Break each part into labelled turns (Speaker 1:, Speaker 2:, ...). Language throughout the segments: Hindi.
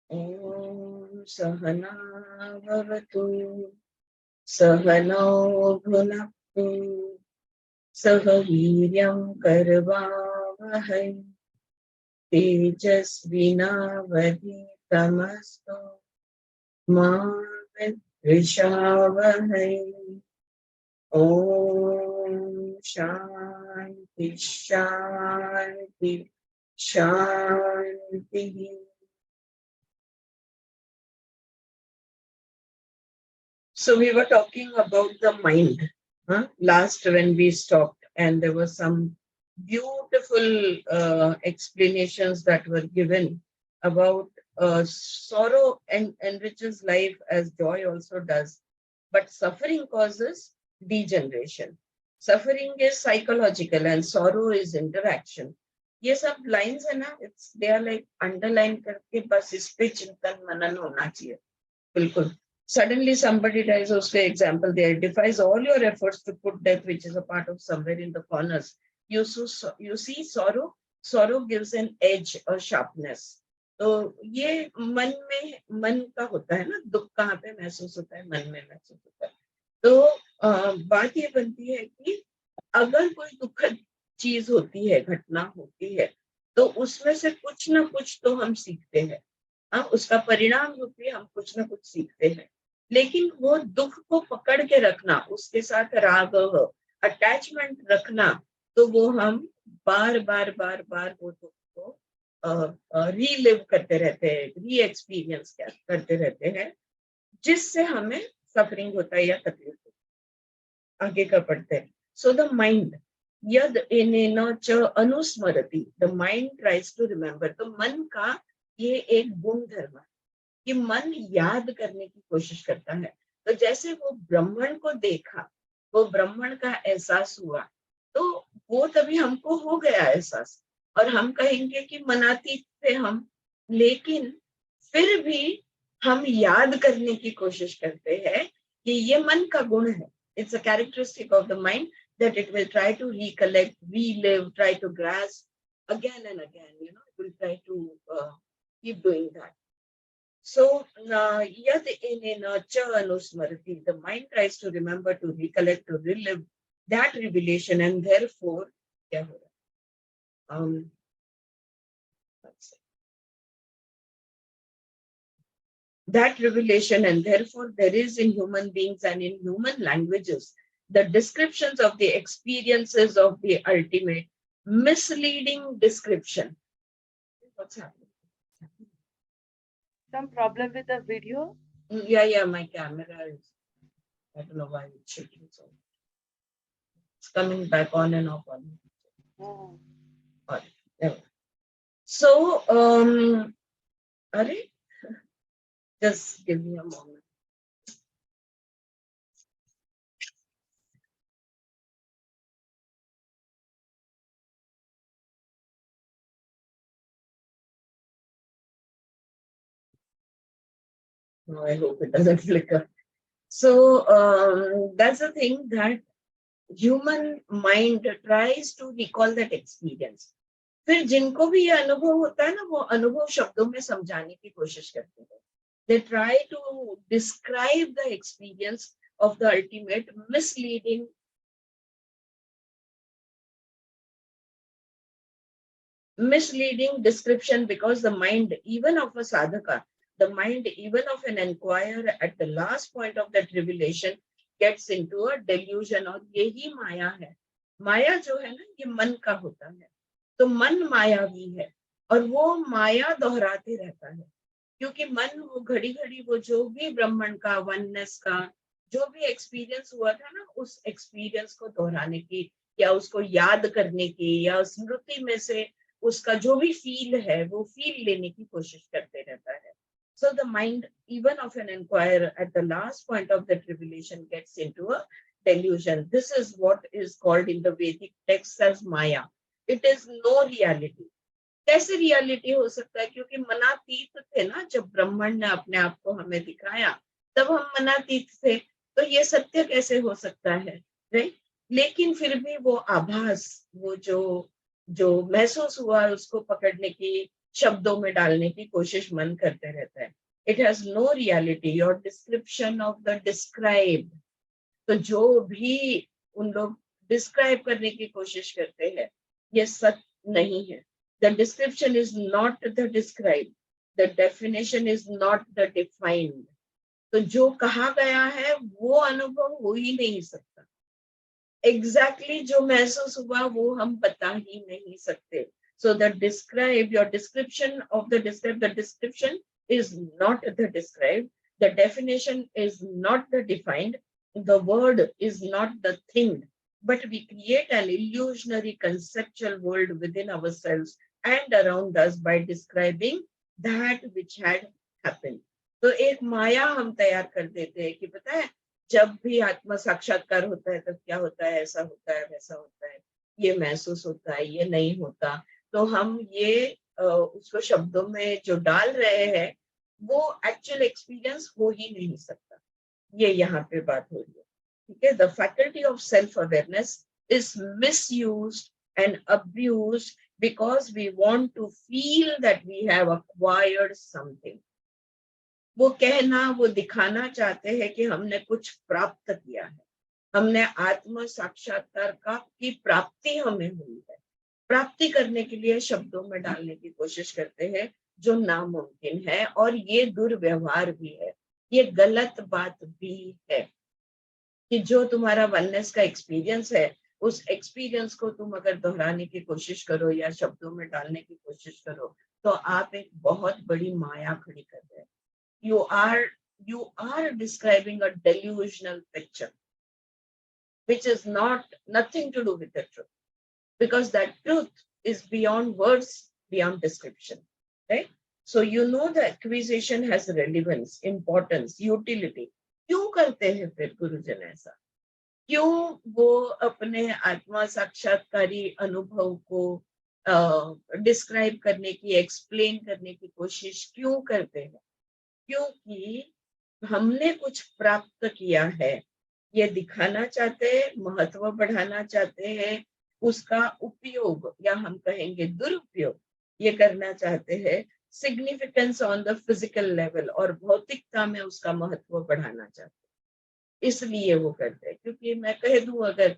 Speaker 1: ओम सहना भवतु सहनौ भुनक्तु सह वीर्यं करवावहै तेजस्विनावधीतमस्तु मा विद्विषावहै। ओम शांति शांति शांति। So we were talking about the mind, last when we stopped, and there were some beautiful explanations that were given about sorrow enriches life as joy also does, but suffering causes degeneration. Suffering is psychological and sorrow is interaction. ये सब lines है ना, it's they are like underline करके बस इस पे चिंतन मनन होना चाहिए बिल्कुल. Suddenly somebody dies, उसके example there, defies all your efforts to put death, which is a part of somewhere in the corners. You see sorrow, sorrow gives an edge or sharpness. तो ये मन का होता है ना, दुख कहाँ पे महसूस होता है, मन में महसूस होता है. तो बात ये बनती है कि अगर कोई दुखद चीज होती है, घटना होती है, तो उसमें से कुछ ना कुछ तो हम सीखते हैं. उसका परिणाम रूपी हम कुछ ना कुछ सीखते हैं. लेकिन वो दुख को पकड़ के रखना, उसके साथ राग अटैचमेंट रखना, तो वो हम बार बार वो दुख को रीलिव करते रहते हैं, री एक्सपीरियंस करते रहते हैं, जिससे हमें सफरिंग होता है या तकलीफ होती है. आगे का पढ़ते हैं. सो द माइंड यद एनेन च अनुस्मरति, the mind tries to remember. तो मन का ये एक गुण धर्म है कि मन याद करने की कोशिश करता है. तो जैसे वो ब्रह्मण को देखा, वो ब्रह्मण का एहसास हुआ, तो वो तभी हमको हो गया एहसास, और हम कहेंगे कि मनातीत थे हम, लेकिन फिर भी हम याद करने की कोशिश करते हैं कि ये मन का गुण है. It's a characteristic of the mind that it will try to recollect, relive, try to grasp again and again, it will try to keep doing that. So yad enena cha anusmarati, the mind tries to remember, to recollect, to relive that revelation, and therefore kya ho raha? That revelation, and therefore there is in human beings and in human languages the descriptions of the experiences of the ultimate, misleading description. What's happening?
Speaker 2: Some problem with the video?
Speaker 1: Yeah, my camera is, I don't know why it's shaking so. It's coming back on and off on.
Speaker 2: Oh.
Speaker 1: Yeah. So, just give me a moment. No, I hope it doesn't flicker. So that's the thing, that human mind tries to recall that experience. फिर जिनको भी ये अनुभव होता है ना, वो अनुभव शब्दों में समझाने की कोशिश करते हैं. They try to describe the experience of the ultimate, misleading description, because the mind even of a sadhaka, the mind even of an inquirer at the last point of that revelation gets into a delusion. और यही माया है. माया जो है ना, ये मन का होता है. तो मन मायावी है, और वो माया दोहराते रहता है, क्योंकि मन वो घड़ी घड़ी वो जो भी ब्रह्मण का, वननेस का जो भी एक्सपीरियंस हुआ था ना, उस एक्सपीरियंस को दोहराने की, या उसको याद करने की, या स्मृति में से उसका जो भी फील है वो फील लेने की कोशिश करते रहता है. So the mind even of an inquirer at the last point of that revelation gets into a delusion. This is what is called in the Vedic texts as Maya. It is no reality. कैसे रियलिटी हो सकता है? क्योंकि मनातीत थे ना, जब ब्रह्मण ने अपने आप को हमें दिखाया तब हम मनातीत थे, तो ये सत्य कैसे हो सकता है, राइट? लेकिन फिर भी वो आभास, वो जो महसूस हुआ उसको पकड़ने की शब्दों में डालने की कोशिश मन करते रहता है. It has no reality. Your description of the describe, तो जो भी उन लोग डिस्क्राइब करने की कोशिश करते हैं ये सच नहीं है. The description is not the describe, the definition is not the defined. तो जो कहा गया है वो अनुभव हो ही नहीं सकता. एग्जैक्टली जो महसूस हुआ वो हम बता ही नहीं सकते. So the describe, your description of the describe, the description is not the described, the definition is not the defined, the word is not the thing, but we create an illusionary conceptual world within ourselves and around us by describing that which had happened. तो एक माया हम तैयार कर देते हैं कि पता है जब भी आत्म साक्षात्कार होता है तब क्या होता है, ऐसा होता है, वैसा होता है, ये महसूस होता है, ये नहीं होता. तो हम ये उसको शब्दों में जो डाल रहे हैं वो एक्चुअल एक्सपीरियंस हो ही नहीं सकता. ये यहाँ पे बात हो रही है. ठीक है. The faculty of self awareness is misused and abused because we want to feel that we have acquired something. वो कहना, वो दिखाना चाहते हैं कि हमने कुछ प्राप्त किया है, हमने आत्म साक्षात्कार का की प्राप्ति हमें हुई है. प्राप्ति करने के लिए शब्दों में डालने की कोशिश करते हैं जो नामुमकिन है, और ये दुर्व्यवहार भी है, ये गलत बात भी है कि जो तुम्हारा वननेस का एक्सपीरियंस है उस एक्सपीरियंस को तुम अगर दोहराने की कोशिश करो या शब्दों में डालने की कोशिश करो तो आप एक बहुत बड़ी माया खड़ी कर रहे हैं. You are describing a delusional picture which is nothing to do with the truth, because that truth is beyond words, beyond description, right? So you know the acquisition has relevance, importance, utility. क्यों करते हैं फिर गुरुजन ऐसा? क्यों वो अपने आत्मा साक्षात्कारी अनुभव को डिस्क्राइब करने की, एक्सप्लेन करने की कोशिश क्यों करते हैं? क्योंकि हमने कुछ प्राप्त किया है, ये दिखाना चाहते हैं, महत्व बढ़ाना चाहते हैं, उसका उपयोग या हम कहेंगे दुरुपयोग ये करना चाहते हैं, significance on the physical level, और भौतिकता में उसका महत्व बढ़ाना चाहते हैं. इसलिए वो करते हैं. क्योंकि मैं कह दूं अगर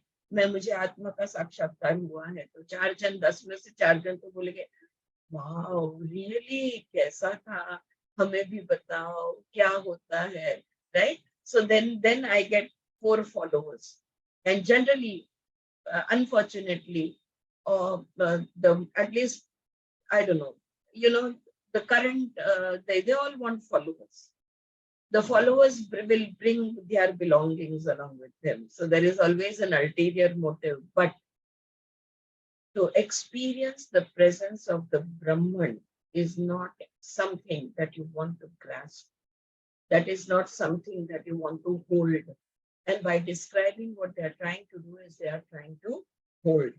Speaker 1: मुझे आत्मा का साक्षात्कार हुआ है तो 4 जन 10 में से 4 जन तो बोलेंगे वाओ रियली कैसा था, हमें भी बताओ क्या होता है, right? So then I get 4 followers, and generally unfortunately the at least I don't know, you know, the current they all want followers. The followers will bring their belongings along with them, so there is always an ulterior motive. But to experience the presence of the Brahman is not something that you want to grasp. That is not something that you want to hold. And by describing what they are trying to do is they are trying to hold.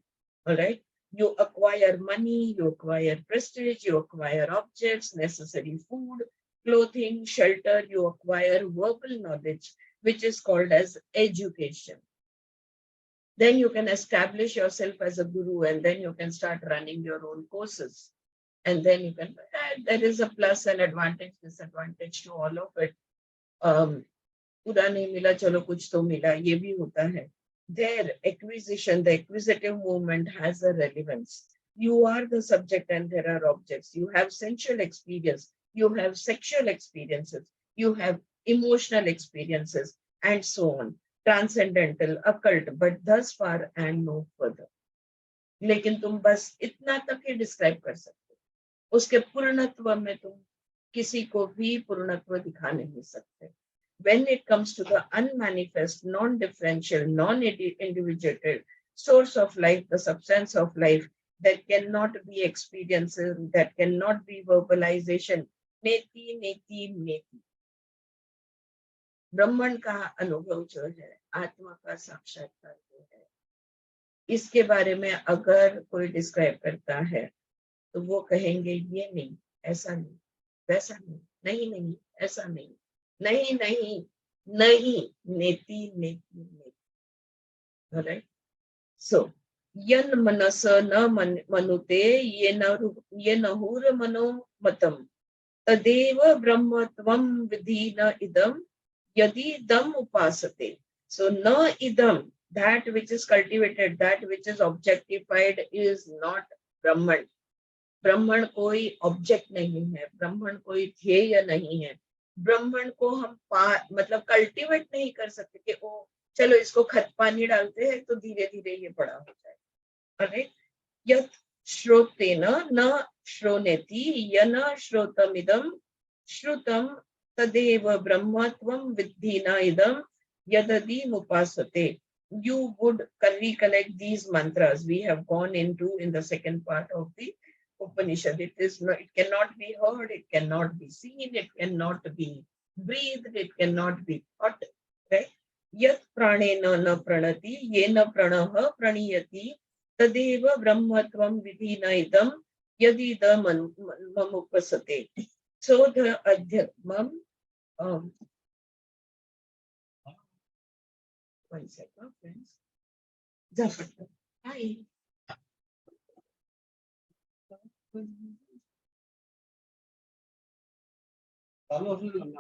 Speaker 1: All right. You acquire money, you acquire prestige, you acquire objects, necessary food, clothing, shelter, you acquire verbal knowledge, which is called as education. Then you can establish yourself as a guru, and then you can start running your own courses. And then you can, there is a plus and advantage, disadvantage to all of it. पूरा नहीं मिला चलो कुछ तो मिला, ये भी होता है. Their acquisition, the acquisitive movement has a relevance. You are the subject and there are objects. You have sensual experience, you have sexual experiences, you have emotional experiences, and so on. Transcendental, occult, but thus far and no further. लेकिन तुम बस इतना तक ही डिस्क्राइब कर सकते हो, उसके पूर्णत्व में तुम किसी को भी पूर्णत्व दिखा नहीं सकते. When it comes to the unmanifest, non-differential, non-individuated source of life, the substance of life, that cannot be experiences, that cannot be verbalization, नेति नेति नेति. ब्रह्मन का अनुभव जो है, आत्मा का साक्षात्कार जो है, इसके बारे में अगर कोई डिस्क्राइब करता है तो वो कहेंगे ये नहीं, ऐसा नहीं, वैसा नहीं, नहीं नहीं, ऐसा नहीं, नहीं नहीं नहीं, नेति नेति नेति. All right. So यन मनस न मनुते ये नहुर मनो मतम तदेव ब्रह्मत्वं विधि न idam yadi dam upasate. So na idam, that which is cultivated, that which is objectified is not Brahman. ब्राह्मण कोई ऑब्जेक्ट नहीं है, ब्राह्मण कोई ध्येय नहीं है, ब्राह्मण को हम मतलब कल्टीवेट नहीं कर सकते कि ओ चलो इसको खत पानी डालते हैं तो धीरे धीरे ये बड़ा हो जाए. अरे यत् श्रोतेन न श्रोणेति यन श्रोतमिदं श्रुतं तदेव ब्रह्मत्वं विद्धि न इदं यदि मुपासते. You would recollect these mantras we have gone into in the second part of the Upanishad. It cannot be heard, it cannot be seen, it cannot be breathed, it cannot be thought. Right? Yat pranena na pranati yena pranaha praniyati तदेव ब्रह्मत्वं विधिना इदं यदि ममुपसते. So the adhyatmam, one second, friends. Zapata. Hi. Hello everyone.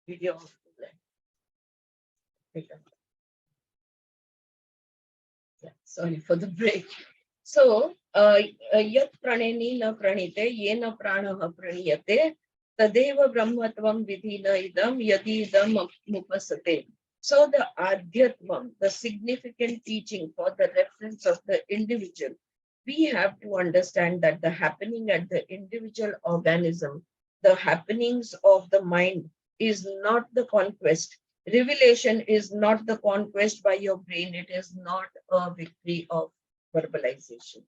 Speaker 1: Video. Sorry for the break. So, yat praneni na pranite, ye na pranaha praniyate, tadeva brahmatvam vidhina idam yadi idam mupasate. So, the adhyatvam, the significant teaching for the reference of the individual, we have to understand that the happening at the individual organism, the happenings of the mind is not the conquest. Revelation is not the conquest by your brain. It is not a victory of verbalization.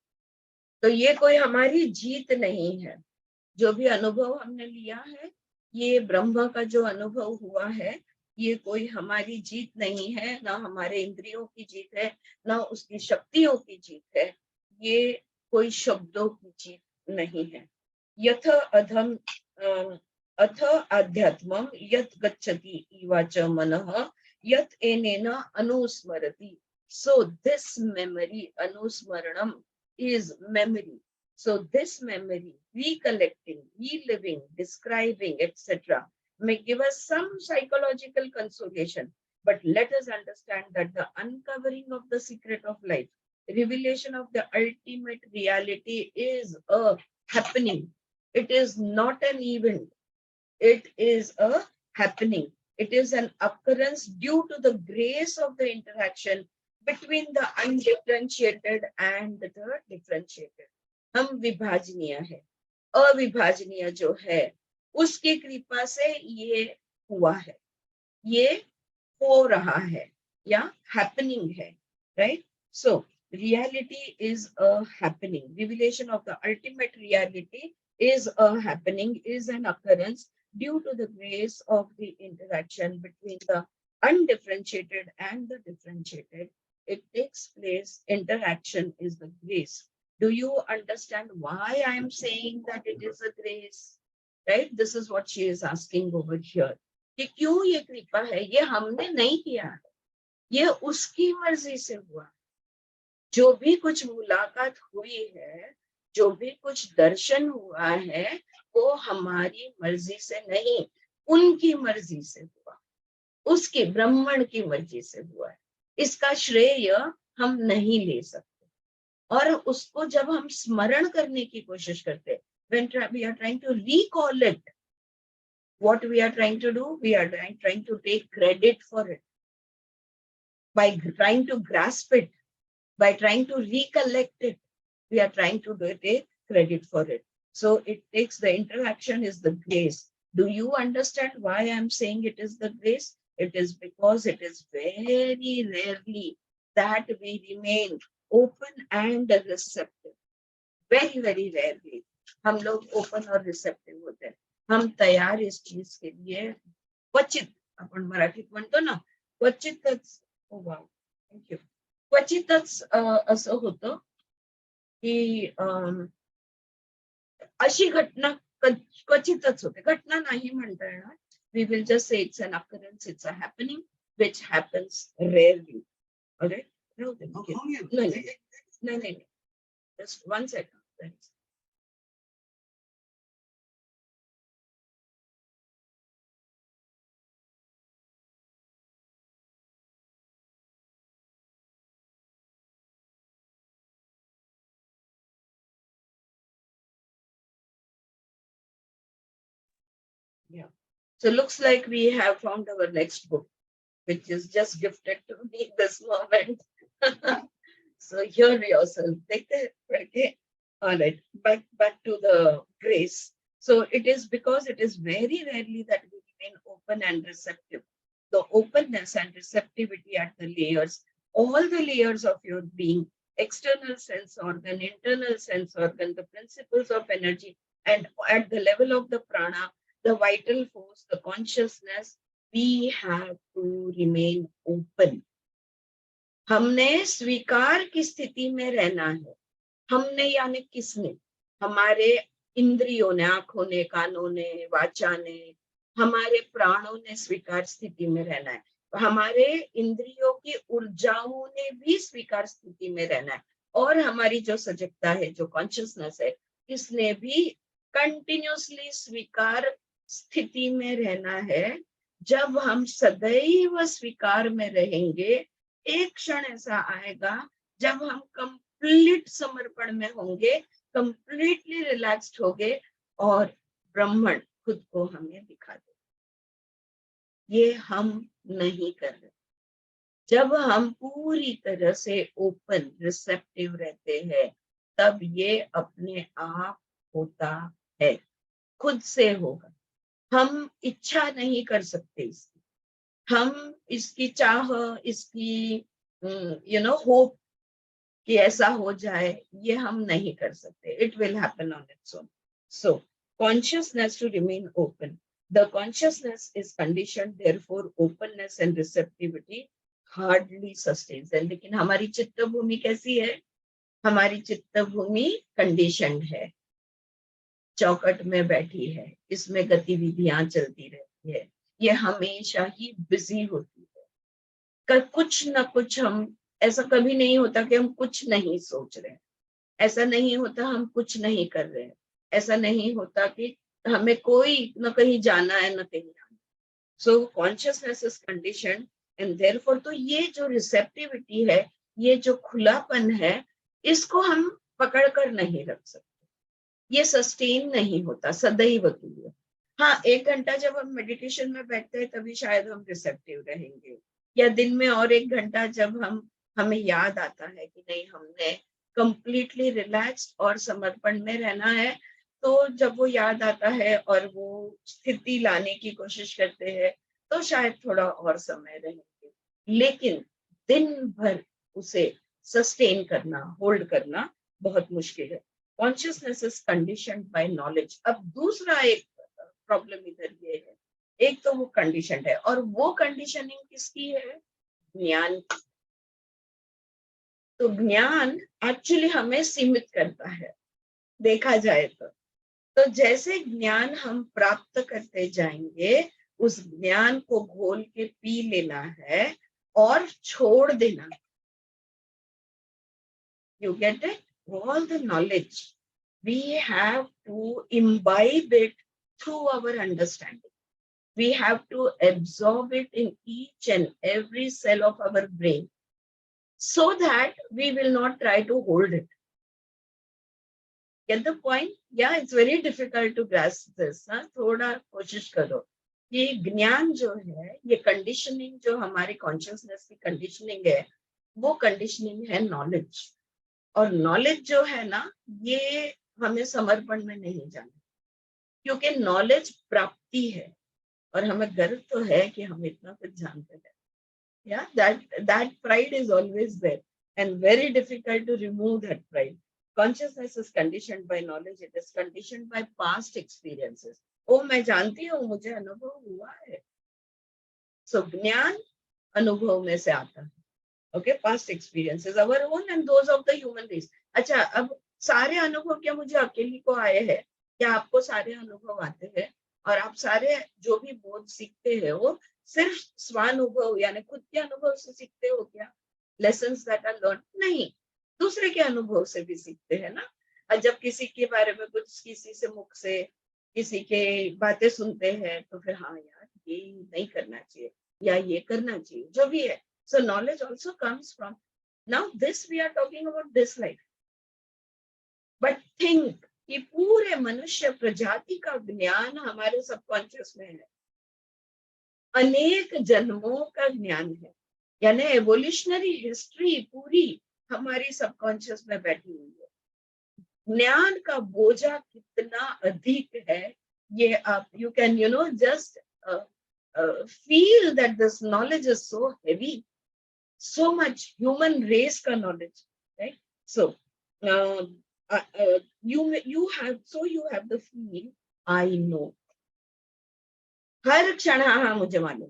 Speaker 1: तो ये कोई हमारी जीत नहीं है. जो भी अनुभव हमने लिया है, ये ब्रह्म का जो अनुभव हुआ है, ये कोई हमारी जीत नहीं है, ना हमारे इंद्रियों की जीत है, ना उसकी शक्तियों की जीत है. ये कोई शब्दों की जीत नहीं है. यथ अधम अथ आध्यात्मं यत् गच्छति इवाच मनः यत् Annen अनुस्मरति. So this memory, anusmaranam, is memory. So this memory, recollecting, reliving, describing, etc., may give us some psychological consolation. But let us understand that the uncovering of the secret of life, revelation of the ultimate reality is a happening. It is not an event. It is a happening. It is an occurrence due to the grace of the interaction between the undifferentiated and the differentiated. हम विभाजनीय है, अविभाजनीय जो है उसकी कृपा से ये हुआ है, ये हो रहा है या happening है. Right? So reality is a happening. Revelation of the ultimate reality is a happening, is an occurrence due to the grace of the interaction between the undifferentiated and the differentiated. It takes place, interaction is the grace. Do you understand why I am saying that it is a grace? Right? This is what she is asking over here. कि क्यों ये कृपा है? ये हमने नहीं किया, ये उसकी मर्जी से हुआ. जो भी कुछ मुलाकात हुई है, जो भी कुछ दर्शन हुआ है, वो हमारी मर्जी से नहीं, उनकी मर्जी से हुआ, उसके ब्रह्मण की मर्जी से हुआ है. इसका श्रेय हम नहीं ले सकते. और उसको जब हम स्मरण करने की कोशिश करते, when we are trying to recall it, what we are trying to do, we are trying to take credit for it. By trying to grasp it, by trying to recollect it, we are trying to take credit for it. So it takes, the interaction is the grace. Do you understand why I'm saying it is the grace? It is because it is very rarely that we remain open and receptive. Very, very rarely. हम लोग open और receptive होते हैं. हम तैयार इस चीज के लिए क्वचित, आपण मराठीत म्हणतो ना, क्वचितच. ओ वाव, थँक्यू. क्वचितच असं होतं की अशी घटना क्वचितच होते. घटना नाही म्हणता येणार. We will just say it's an occurrence, it's a happening. which happens rarely. All right? No, no. Just 1 second. Thanks. Yeah. So looks like we have found our next book, which is just gifted to me this moment. So hear yourself. Take the okay. All right. Back to the grace. So it is because it is very rarely that we remain open and receptive. The openness and receptivity at the layers, all the layers of your being, external sense organ, internal sense organ, the principles of energy, and at the level of the prana, the vital force, the consciousness, we have to remain open. हमने स्वीकार की स्थिति में रहना है. हमने यानी किसने? हमारे इंद्रियों ने, आंखों ने, कानों ने, वाचा ने, हमारे प्राणों ने स्वीकार स्थिति में रहना है. हमारे इंद्रियों की ऊर्जाओं ने भी स्वीकार स्थिति में रहना है. और हमारी जो सजगता है, जो कॉन्शियसनेस है, इसने भी कंटिन्यूसली स्वीकार स्थिति में रहना है. जब हम सदैव स्वीकार में रहेंगे, एक क्षण ऐसा आएगा जब हम कंप्लीट समर्पण में होंगे, कंप्लीटली रिलैक्स्ड होंगे और ब्रह्मण खुद को हमें दिखा दे. ये हम नहीं कर रहे. जब हम पूरी तरह से ओपन रिसेप्टिव रहते हैं, तब ये अपने आप होता है, खुद से होगा. हम इच्छा नहीं कर सकते इसकी. हम इसकी चाह, इसकी होप कि ऐसा हो जाए, ये हम नहीं कर सकते. It will happen on its own. So consciousness to remain open. The consciousness is conditioned, therefore openness and receptivity hardly sustains. लेकिन हमारी चित्त भूमि कैसी है? हमारी चित्त भूमि कंडीशनड है, चौकट में बैठी है, इसमें गतिविधियां चलती रहती है, ये हमेशा ही बिजी होती है. कुछ ना कुछ हम, ऐसा कभी नहीं होता कि हम कुछ नहीं सोच रहे हैं, ऐसा नहीं होता हम कुछ नहीं कर रहे हैं, ऐसा नहीं होता कि हमें कोई न कहीं जाना है न कहीं आना. सो consciousness is condition and therefore तो ये जो रिसेप्टिविटी है, ये जो खुलापन है, इसको हम पकड़ कर नहीं रख सकते. ये सस्टेन नहीं होता सदैव के लिए. हाँ, 1 घंटा जब हम मेडिटेशन में बैठते हैं तभी शायद हम रिसेप्टिव रहेंगे, या दिन में और 1 घंटा जब हमें याद आता है कि नहीं, हमने कंप्लीटली रिलैक्स्ड और समर्पण में रहना है, तो जब वो याद आता है और वो स्थिति लाने की कोशिश करते हैं, तो शायद थोड़ा और समय रहेंगे. लेकिन दिन भर उसे सस्टेन करना, होल्ड करना बहुत मुश्किल है. Consciousness is conditioned by knowledge. अब दूसरा एक प्रॉब्लम इधर ये है, एक तो वो कंडीशन है, और वो कंडीशनिंग किसकी है? ज्ञान की. तो ज्ञान एक्चुअली हमें सीमित करता है, देखा जाए तो जैसे ज्ञान हम प्राप्त करते जाएंगे, उस ज्ञान को घोल के पी लेना है और छोड़ देना. You get it? All the knowledge, we have to imbibe it through our understanding. We have to absorb it in each and every cell of our brain, so that we will not try to hold it. Get the point? Yeah, it's very difficult to grasp this. थोड़ा कोशिश करो. ये ज्ञान जो है, ये कंडीशनिंग जो हमारी कॉन्शियसनेस की कंडीशनिंग है, वो कंडीशनिंग है नॉलेज. और नॉलेज जो है ना, ये हमें समर्पण में नहीं जाना, क्योंकि नॉलेज प्राप्ति है और हमें गर्व तो है कि हम इतना कुछ जानते हैं. Yeah, that pride is always there and very difficult to remove that pride. Consciousness is conditioned by knowledge. It is conditioned by past experiences. ओ मैं जानती हूँ, मुझे अनुभव हुआ है. So ज्ञान अनुभव में से आता है. Okay, past experiences, our own and those of the human race. अच्छा, अब सारे अनुभव क्या मुझे अकेली को आए हैं? क्या आपको सारे अनुभव आते हैं? और आप सारे जो भी बोध सीखते हैं, वो सिर्फ स्वानुभव यानी खुद के अनुभव से सीखते हो क्या? लेसन्स दैट आर लर्न नहीं, दूसरे के अनुभव से भी सीखते हैं ना। और जब किसी के बारे में कुछ किसी से मुख से किसी के बातें सुनते हैं तो फिर हाँ यार ये नहीं करना चाहिए या ये करना चाहिए, जो भी है। So knowledge also comes from, now this we are talking about this life, but think कि पूरे मनुष्य प्रजाति का ज्ञान हमारे सबकॉन्शियस में है, अनेक जन्मों का ज्ञान है, यानी एवोल्यूशनरी हिस्ट्री पूरी हमारी सबकॉन्शियस में बैठी हुई है। ज्ञान का बोझा कितना अधिक है ये आप you can just feel that this knowledge is so heavy, so much human race का knowledge, right? So you have the feel I know, हर क्षण हाँ मुझे मालूम,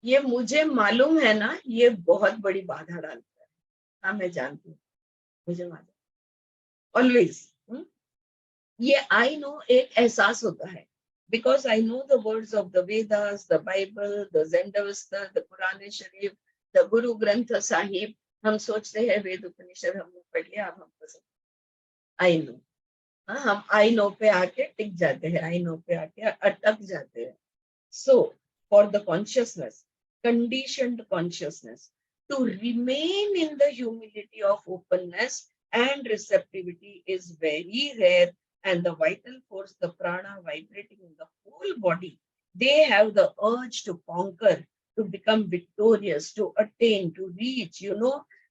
Speaker 1: ये मुझे मालूम है ना, ये बहुत बड़ी बाधा डालता है। हाँ मैं जानती हूँ, मुझे मालूम ऑलवेज। ये आई नो एक एहसास होता है, because I know the words of the Vedas, the Bible, the Zendavesta, the Quran Sharif, the Guru Granth Sahib. हम सोचते हैं वेद उपनिषद हमने पढ़ लिया, अब हमको सब आई नो। हाँ हम आई नो पे आके टिक जाते हैं, आई नो पे आके अटक जाते हैं। So, for the consciousness, conditioned consciousness, to remain in the humility of openness and receptivity is very rare, and the vital force, the prana vibrating in the whole body, they have the urge to conquer, to become victorious, to attain, to reach,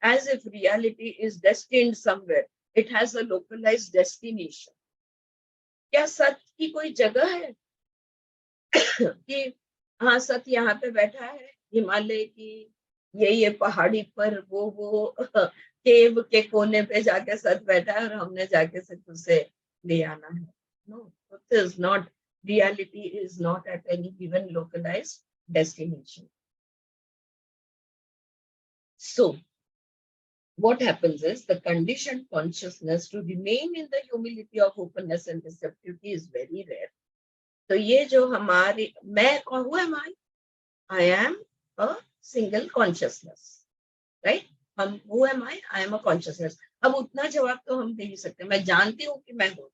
Speaker 1: as if reality is destined somewhere. It has a localized destination. क्या सत्य की कोई जगह है कि हाँ सत्य यहाँ पे बैठा है हिमालय की ये पहाड़ी पर, वो केव के कोने पे जाके सत्य बैठा है और हमने जाके सत्य उसे ले आना है? No, it is not, reality is not at any given localized destination. So what happens is the conditioned consciousness to remain in the humility of openness and receptivity is very rare. तो ये जो हमारी मैं who am I am a single consciousness, right? हम who am I am a consciousness. अब उतना जवाब तो हम दे ही सकते हैं, मैं जानती हूँ कि मैं हूँ।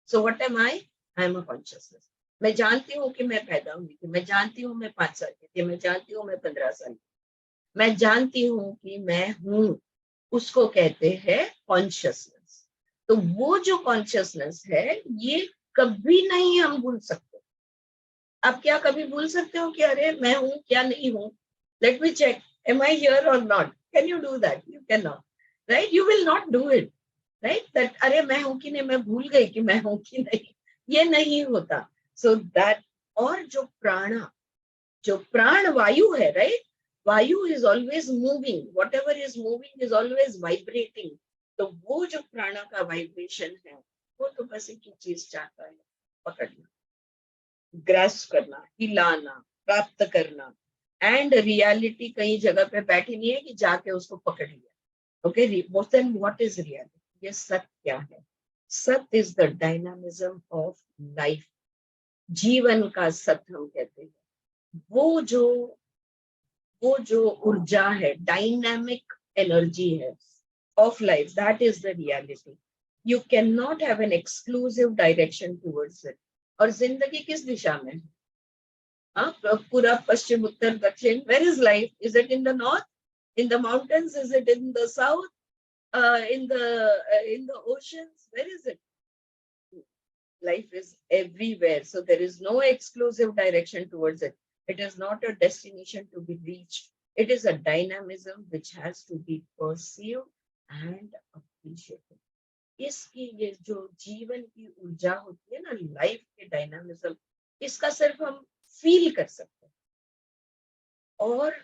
Speaker 1: So what am I am a consciousness. मैं जानती हूँ कि मैं पैदा हुई थी, मैं जानती हूँ मैं 5 साल की थी, मैं जानती हूँ मैं 15 साल की, मैं जानती हूँ कि मैं हूँ, उसको कहते हैं कॉन्शियसनेस। तो वो जो कॉन्शियसनेस है ये कभी नहीं हम भूल सकते। आप क्या कभी भूल सकते हो कि अरे मैं हूं क्या नहीं हूं? Let me check, am I here और not? Can you do that? You can not, right? You will not do it, right? That अरे मैं हूं कि नहीं, मैं भूल गई कि मैं हूं कि नहीं, ये नहीं होता। सो दैट, और जो प्राण वायु है, राइट? वायु is always moving, what ever is moving is always vibrating. तो वो जो प्राणा का वाइब्रेशन है वो तो बस एक ही चीज चाहता है, पकड़ना, ग्रास्प करना, हिलाना, प्राप्त करना। एंड रियलिटी कहीं जगह पे बैठी नहीं है कि जाके उसको पकड़ लिया। Okay, then what is reality? ये सत्य क्या है? सत्य is the dynamism of life, जीवन का सत्य हम कहते हैं। वो जो ऊर्जा है, डायनामिक एनर्जी है of life, that is the reality. You can not have an exclusive direction towards it. और जिंदगी किस दिशा में है? पूरा पश्चिम उत्तर दक्षिण, where is life? Is it in the north, in the mountains? Is it in the south, in the oceans? Where is it? Life is everywhere, so there is no exclusive direction towards it. It is not a destination to be reached. It is a dynamism which has to be perceived and appreciated. इसकी ये जो जीवन की ऊर्जा होती है ना, लाइफ के डायनामिज्म, इसका सिर्फ हम फील कर सकते हैं। और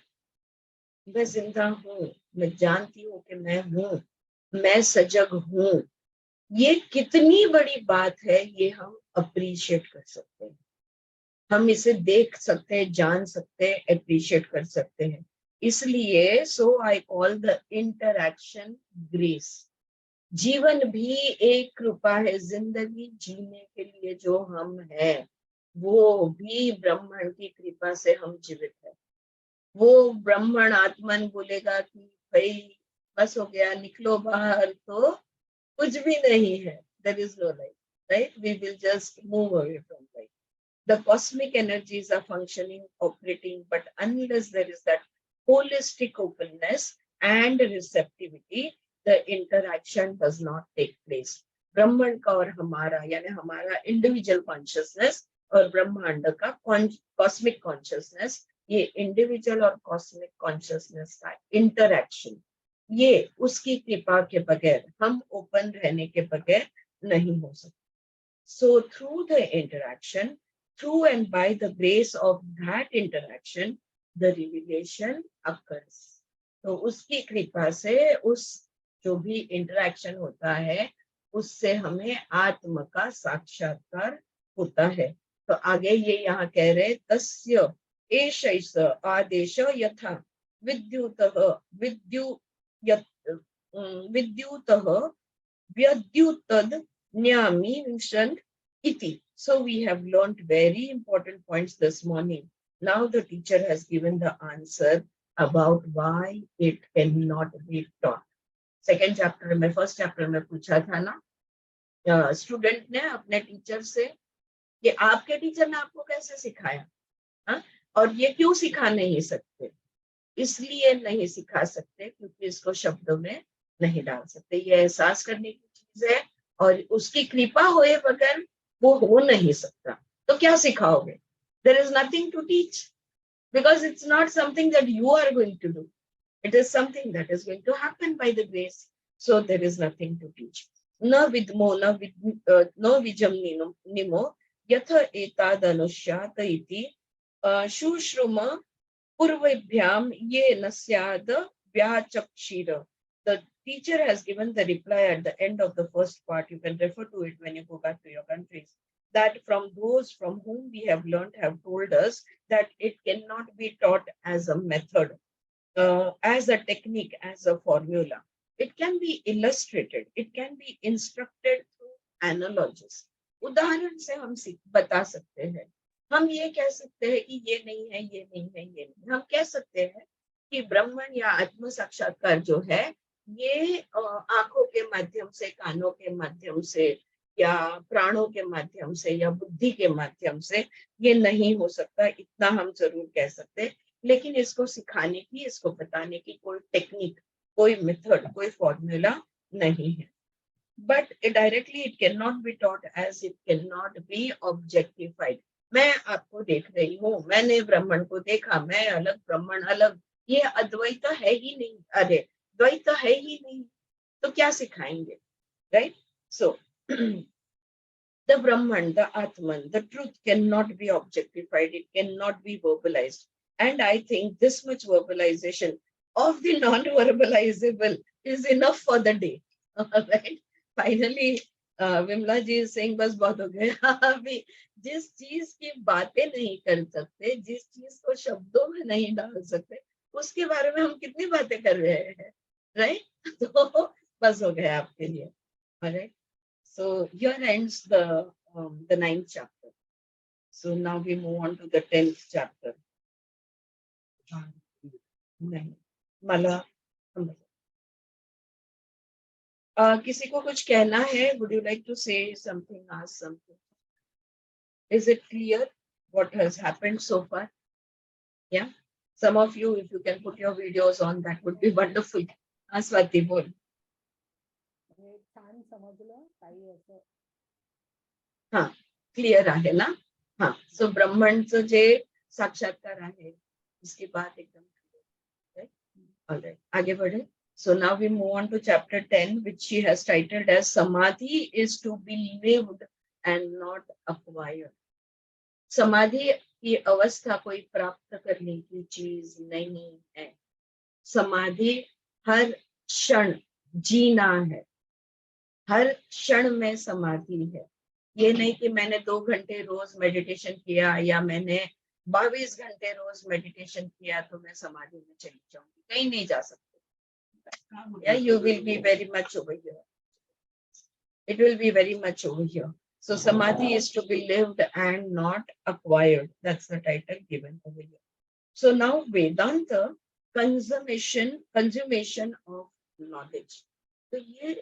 Speaker 1: मैं जिंदा हूँ, मैं जानती हूँ कि मैं हूँ, मैं सजग हूँ, ये कितनी बड़ी बात है, ये हम अप्रिशिएट कर सकते हैं। हम इसे देख सकते हैं, जान सकते हैं, अप्रिशिएट कर सकते हैं। इसलिए so I call the interaction grace. जीवन भी एक कृपा है, जिंदगी जीने के लिए जो हम हैं वो भी ब्राह्मण की कृपा से हम जीवित है। वो ब्राह्मण आत्मन बोलेगा कि भाई बस हो गया, निकलो बाहर, तो कुछ भी नहीं है, there is no life, right? We will just move away from life. The cosmic energies are functioning, operating, but unless there is that holistic openness and receptivity, the interaction does not take place. ब्रह्मांड का और हमारा, यानी हमारा इंडिविजुअल कॉन्शियसनेस और ब्रह्मांड का कॉस्मिक कॉन्शियसनेस, ये इंडिविजुअल और कॉस्मिक कॉन्शियसनेस का इंटरैक्शन, ये उसकी कृपा के बगैर, हम ओपन रहने के बगैर नहीं हो सकता. So through the interaction, through and by the grace of that interaction, the revelation occurs. तो उसकी कृपा से उस जो भी इंटरेक्शन होता है, उससे हमें आत्म का साक्षात्कार होता है. तो आगे ये यहाँ कह रहे, तस्य एष आदेश यथा विद्युतः विद्यु विद्युतः व्यद्युतद न्यामी विंशन् iti. So we have learned very important points this morning. Now the teacher has given the answer about why it cannot be taught. Second chapter में, first chapter में पूछा था ना स्टूडेंट ने अपने टीचर से कि आपके टीचर ने आपको कैसे सिखाया, हा? और ये क्यों सिखा नहीं सकते? इसलिए नहीं सिखा सकते क्योंकि इसको शब्दों में नहीं डाल सकते. ये एहसास करने की चीज है और उसकी कृपा होए बगैर वो हो नहीं सकता. तो क्या सिखाओगे? There is nothing to teach because it's not something that you are going to do. It is something that is going to happen by the grace. So there is nothing to teach. न विद्मो न विजम निमो यथ एतादनुष्यात इति शुश्रुम पूर्वेभ्याम ये न स्याद व्याचक्षीर. The teacher has given the reply at the end of the first part. You can refer to it when you go back to your countries. That from those from whom we have learned have told us that it cannot be taught as a method, as a technique, as a formula. It can be illustrated. It can be instructed through analogies. उदाहरण से हम बता सकते हैं. हम ये कह सकते हैं कि ये नहीं है, ये नहीं है, ये नहीं. हम कह सकते हैं कि ब्रह्मन या आत्म साक्षात्कार जो है, ये आंखों के माध्यम से, कानों के माध्यम से, या प्राणों के माध्यम से, या बुद्धि के माध्यम से ये नहीं हो सकता. इतना हम जरूर कह सकते हैं. लेकिन इसको सिखाने की, इसको बताने की कोई टेक्निक, कोई मेथड, कोई फॉर्मूला नहीं है. But directly it cannot be taught as it cannot be objectified. मैं आपको देख रही हूँ, मैंने ब्राह्मण को देखा, मैं अलग, ब्राह्मण अलग, ये अद्वैत है ही नहीं. अरे द्वैत है ही नहीं, तो क्या सिखाएंगे, right? So the Brahman, the Atman, the truth cannot be objectified, it cannot be verbalized. And I think this much verbalization of the non-verbalizable is enough for the day. Right? Finally, Vimla ji Singh बस बहुत हो गया. अभी जिस चीज की बातें नहीं कर सकते, जिस चीज को शब्दों में नहीं डाल सकते, उसके बारे में हम कितनी बातें कर रहे हैं, राइट? तो बस हो गया आपके लिए. Right? So here ends the 9th chapter. So now we move on to the 10th chapter. नहीं, मला किसी को कुछ कहना है? Would you like to say something, ask something? Is it clear what has happened so far? Yeah. Some of you, if you can put your videos on, that would be wonderful. Swati, बोल.
Speaker 2: छान समजलं काही असं.
Speaker 1: हाँ, क्लियर आहे ना? हाँ. सो ब्रह्मांडचं जे साक्षात्कार आहे, इसके बाद एकदम क्लियर. ऑलराइट, आगे बढ़े. So now we move on to chapter 10, which she has titled as Samadhi is to be lived and not acquired. समाधि की अवस्था कोई प्राप्त करने की चीज नहीं है. समाधि हर क्षण जीना है, हर क्षण में समाधि है. ये नहीं कि मैंने 2 घंटे रोज मेडिटेशन किया या मैंने 22 घंटे रोज मेडिटेशन किया तो मैं समाधि में चली जाऊंगी. कहीं नहीं जा सकते. Yeah, you will be very much over here. It will be very much over here. So samadhi is to be lived and not acquired. That's the title given over here. So now Vedanta, consummation of knowledge. तो ये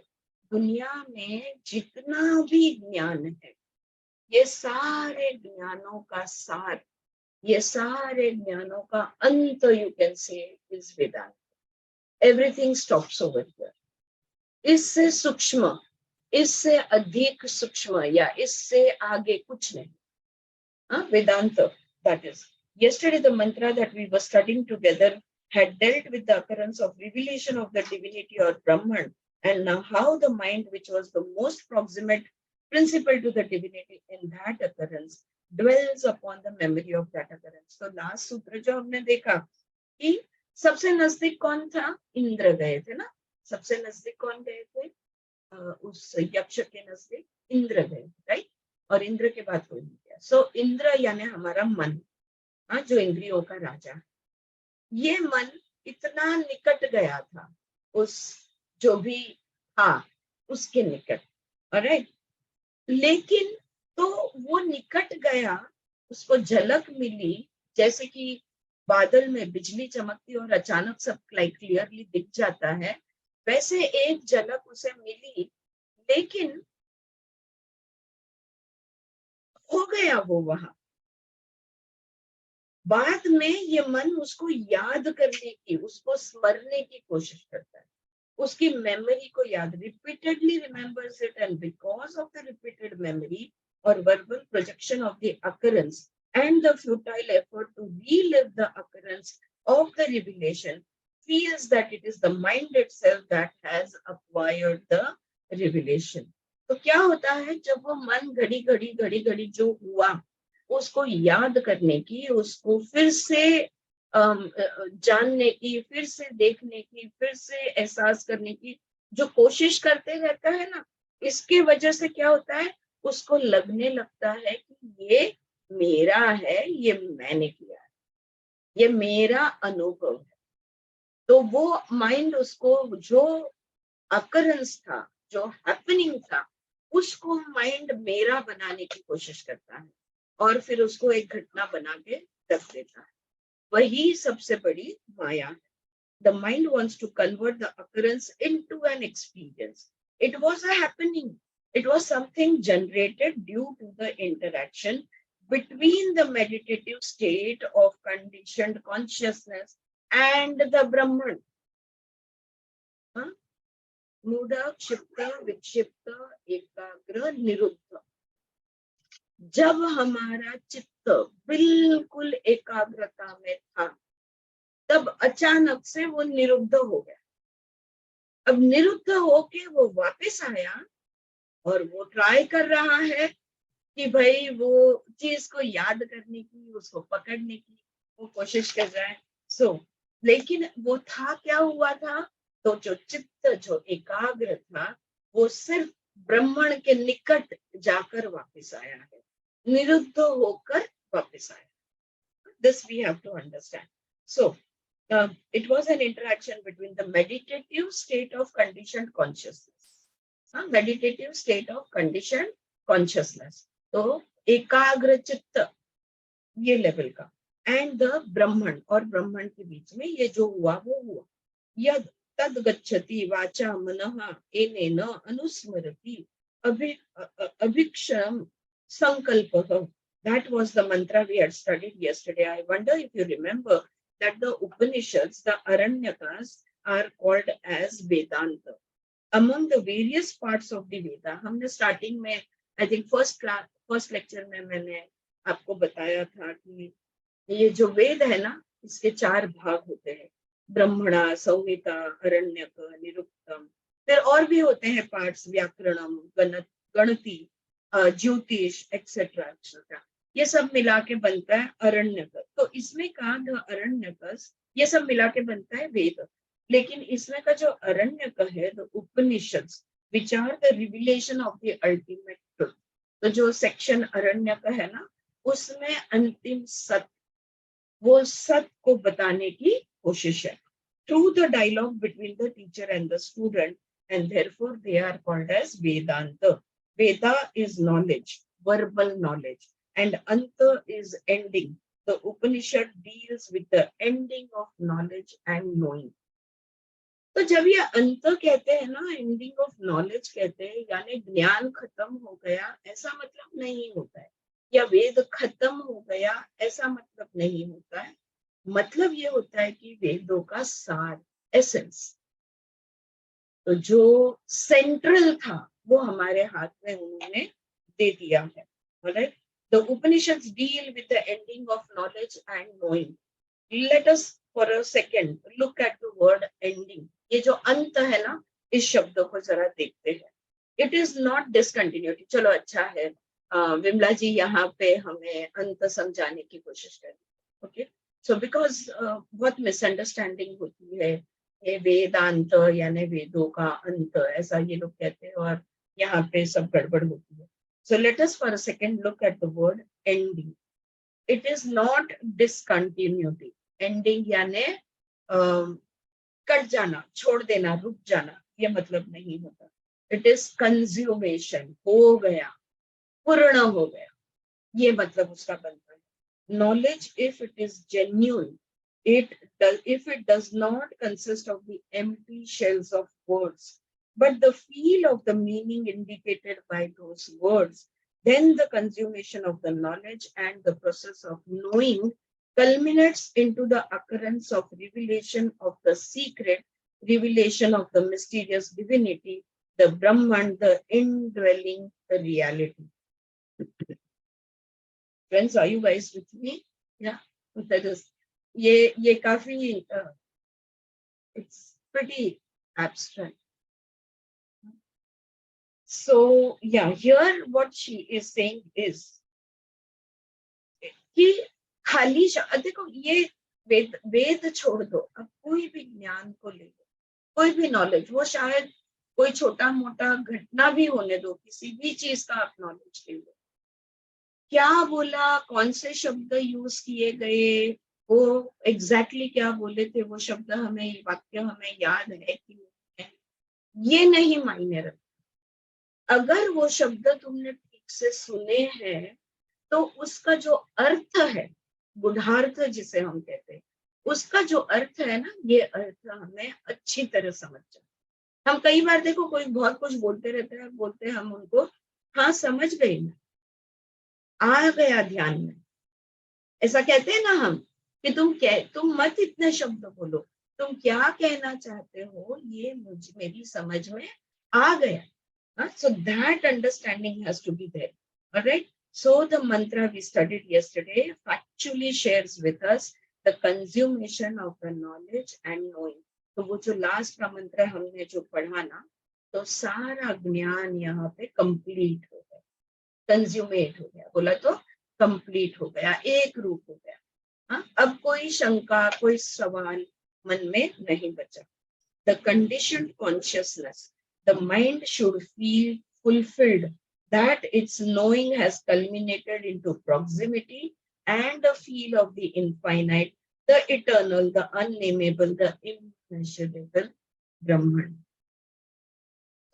Speaker 1: दुनिया में जितना भी ज्ञान है, ये सारे ज्ञानों का सार, ये सारे ज्ञानों का अंत, you can say, is Vedanta. Everything stops over here. इससे सूक्ष्म, इससे अधिक सूक्ष्म या इससे आगे कुछ नहीं. Vedanta, that is. Yesterday, the mantra that we were studying together had dealt with the occurrence of revelation of the divinity or Brahman, and now how the mind, which was the most proximate principle to the divinity in that occurrence, dwells upon the memory of that occurrence. So last सूत्र जो हमने देखा कि सबसे नजदीक कौन था? इंद्र गए थे ना. सबसे नजदीक कौन गए थे? उस यक्ष के नजदीक इंद्र गए, राइट. और इंद्र के बाद कोई नहीं गया. सो इंद्र यानी हमारा मन, जो इंद्रियों का राजा. ये मन इतना निकट गया था उस जो भी था उसके निकट, राइट. लेकिन तो वो निकट गया, उसको झलक मिली, जैसे कि बादल में बिजली चमकती और अचानक सब क्लियरली दिख जाता है, वैसे एक झलक उसे मिली. लेकिन हो गया वो वहां. बाद में ये मन उसको याद करने की, उसको स्मरने की कोशिश करता है, उसकी मेमोरी को याद, repeatedly remembers it, and because of the repeated memory और verbal projection of the occurrence and the futile effort to relive the occurrence of the revelation, feels that it is the mind itself that has acquired the revelation. तो क्या होता है जब वो मन घड़ी घड़ी जो हुआ उसको याद करने की, उसको फिर से जानने की, फिर से देखने की, फिर से एहसास करने की जो कोशिश करते रहता है ना, इसके वजह से क्या होता है, उसको लगने लगता है कि ये मेरा है, ये मैंने किया है, ये मेरा अनुभव है. तो वो माइंड उसको जो अकरेंस था, जो हैपनिंग था, उसको माइंड मेरा बनाने की कोशिश करता है और फिर उसको एक घटना बना के रख देता है. वही सबसे बड़ी माया है. The mind wants to convert the occurrence into an experience. It was a happening. It was something generated due to the interaction between the meditative state of conditioned consciousness and the Brahman. मूढ़ क्षिप्त विक्षिप्त एकाग्र निरुद्ध. जब हमारा चित्त बिल्कुल एकाग्रता में था, तब अचानक से वो निरुद्ध हो गया. अब निरुद्ध होके वो वापस आया और वो ट्राई कर रहा है कि भाई वो चीज को याद करने की, उसको पकड़ने की वो कोशिश कर रहा है. लेकिन वो था, क्या हुआ था, तो जो चित्त जो एकाग्र था वो सिर्फ ब्रह्मण के निकट जाकर वापस आया है, निरुद्ध होकर वापस आया. This we have to understand. So it was an interaction between the meditative state of conditioned consciousness, meditative state of conditioned consciousness, तो एकाग्र चित्त ये लेवल का, एंड द ब्रह्मण, और ब्रह्मण के बीच में ये जो हुआ वो हुआ. यद तद गच्छति वाचा मनः Annen अनुस्मरति अभिक्षम संकल्पः. That was the mantra we had studied yesterday. I wonder if you remember that the Upanishads, the Aranyakas, are called as Vedanta. Among the various parts of the Veda, हमने starting में, I think first lecture में मैंने आपको बताया था कि ये जो वेद है ना, इसके 4 भाग होते हैं, ब्रह्मणा, संहिता, अरण्यक, निरुक्तम. फिर और भी होते हैं पार्ट्स, व्याकरणम, गणति, ज्योतिष, एक्सेट्रा एक्सेट्रा. ये सब मिला के बनता है अरण्यक. तो इसमें का द अरण्यकस, ये सब मिला के बनता है वेद. लेकिन इसमें का जो अरण्यक है, the Upanishads, which are the revelation of the ultimate truth. तो जो सेक्शन अरण्यक है ना, उसमें अंतिम सत्य, वो सत्य को बताने की कोशिश है, through the dialogue between the teacher and the student, and therefore they are called as Vedanta. Veda is knowledge, verbal knowledge, and Anta is ending. The Upanishad deals with the ending of knowledge and knowing. तो जब ये अंत कहते हैं ना, एंडिंग ऑफ नॉलेज कहते हैं, यानी ज्ञान खत्म हो गया, ऐसा मतलब नहीं होता है, या वेद खत्म हो गया ऐसा मतलब नहीं होता है। मतलब ये होता है कि वेदों का सार, एसेंस, तो जो सेंट्रल था वो हमारे हाथ में उन्होंने दे दिया है। Alright, the Upanishads deal with the ending of knowledge and knowing. Let us for a second look at the word ending. ये जो अंत है ना, इस शब्द को जरा देखते हैं। It is not discontinuity. चलो अच्छा है, विमला जी यहाँ पे हमें अंत समझाने की कोशिश करें। ओके, सो बिकॉज बहुत मिसअंडरस्टैंडिंग होती है, ये वेदांत यानी वेदों का अंत ऐसा ये लोग कहते हैं, और यहाँ पे सब गड़बड़ होती है। So let us for a second look at the word ending. It is not discontinuity. Ending यानी कट जाना, छोड़ देना, रुक जाना, ये मतलब नहीं होता। इट इज कंज्यूमेशन, हो गया, पूर्ण हो गया, ये मतलब उसका बनता है। Knowledge if it is genuine, if it does not consist of the empty shells of words but the feel of the meaning indicated by those words, then the consummation of the knowledge and the process of knowing culminates into the occurrence of revelation of the secret, revelation of the mysterious divinity, the Brahman, the indwelling reality. Friends, are you guys with me? Yeah, that is, ये काफी it's pretty abstract. So yeah, here what she is saying is कि खाली देखो, ये वेद वेद छोड़ दो, अब कोई भी ज्ञान को ले लो, कोई भी नॉलेज, वो शायद कोई छोटा मोटा घटना भी होने दो, किसी भी चीज का आप नॉलेज ले लो, क्या बोला, कौन से शब्द यूज किए गए, वो एग्जैक्टली क्या बोले थे, वो शब्द हमें, वाक्य हमें याद है कि नहीं है, ये नहीं मायने रखता। अगर वो शब्द तुमने ठीक से सुने हैं तो उसका जो अर्थ है, गुढ़ार्थ जिसे हम कहते हैं, उसका जो अर्थ है ना, ये अर्थ हमें अच्छी तरह समझ जाए। हम कई बार देखो कोई बहुत कुछ बोलते रहते हैं, बोलते हैं हम उनको, हाँ समझ गई मैं, आ गया ध्यान में, ऐसा कहते हैं ना हम, कि तुम मत इतने शब्द बोलो, तुम क्या कहना चाहते हो ये मुझे, मेरी समझ में आ गया। So that understanding has to be there. All right. So the mantra we studied yesterday factually shares with us the consummation of the knowledge and knowing. तो वो जो लास्ट का मंत्र हमने जो पढ़ा ना, तो सारा ज्ञान यहाँ पे कंप्लीट हो गया, कंज्यूमेट हो गया, बोला तो कंप्लीट हो गया, एक रूप हो गया। हाँ, अब कोई शंका, कोई सवाल मन में नहीं बचा। The conditioned consciousness, the mind should feel fulfilled that its knowing has culminated into proximity and the feel of the infinite, the eternal, the unnameable, the immeasurable Brahman.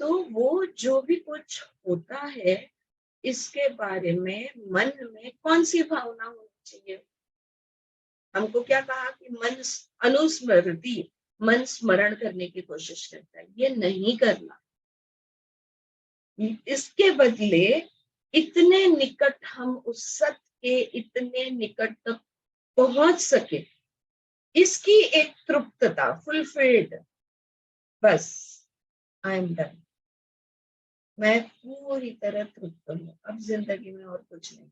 Speaker 1: तो वो जो भी कुछ होता है, इसके बारे में मन में कौन सी भावना होनी चाहिए? हमको क्या कहा कि मन अनुस्मृति, मन स्मरण करने की कोशिश करता है, ये नहीं करना। इसके बदले इतने निकट हम उस सत्य के इतने निकट तक पहुंच सके, इसकी एक तृप्तता, फुलफिल्ड, बस आई एम डन, मैं पूरी तरह तृप्त हूँ, अब जिंदगी में और कुछ नहीं,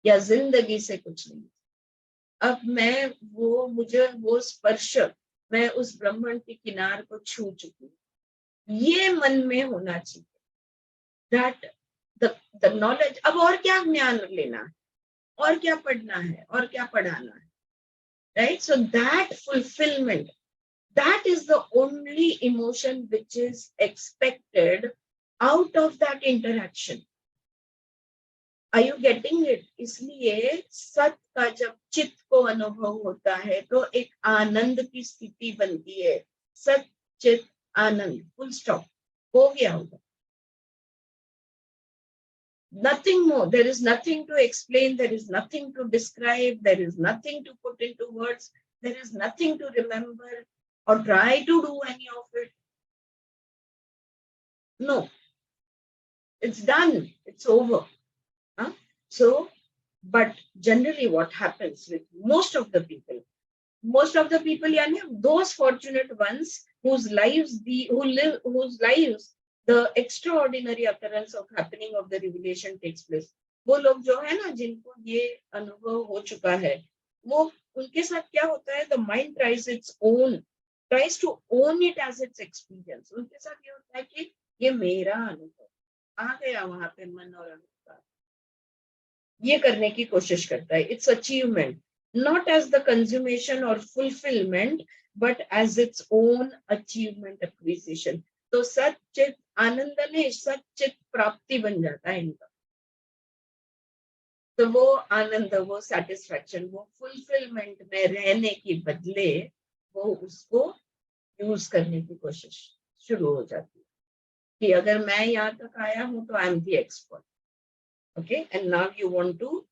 Speaker 1: या जिंदगी से कुछ नहीं। अब मैं वो, मुझे वो स्पर्श, मैं उस ब्रह्मांड के किनार को छू चुकी हूँ, ये मन में होना चाहिए। दैट द नॉलेज, अब और क्या ज्ञान लेना है, और क्या पढ़ना है, और क्या पढ़ाना है, right? So that fulfilment, that is the only emotion which is expected out of that interaction. Are you getting it? इसलिए सत का जब चित्त को अनुभव होता है तो एक आनंद की स्थिति बनती है, सत चित आनंद, फुल स्टॉप, हो गया होगा। Nothing more. There is nothing to explain. There is nothing to describe. There is nothing to put into words. There is nothing to remember or try to do any of it. No, it's done. It's over. Huh? So, but generally what happens with most of the people, yani those fortunate ones whose lives whose lives the extraordinary occurrence of happening of the revelation takes place, वो लोग जो है ना जिनको ये अनुभव हो चुका है, वो उनके साथ क्या होता है, the mind tries to own it as its experience. उनके साथ ये होता है कि ये मेरा अनुभव आ गया वहां पे मन और अनुभव, ये करने की कोशिश करता है. It's achievement not as the consummation or fulfillment, but as its own achievement acquisition. तो सच्चित आनंद ने सच्चित प्राप्ति बन जाता है इनका. तो वो आनंद, वो सेटिस्फैक्शन, वो फुलफिलमेंट में रहने की बदले वो उसको यूज करने की कोशिश शुरू हो जाती है कि अगर मैं यहाँ तक आया हूँ तो I am the expert. Okay, and now you want to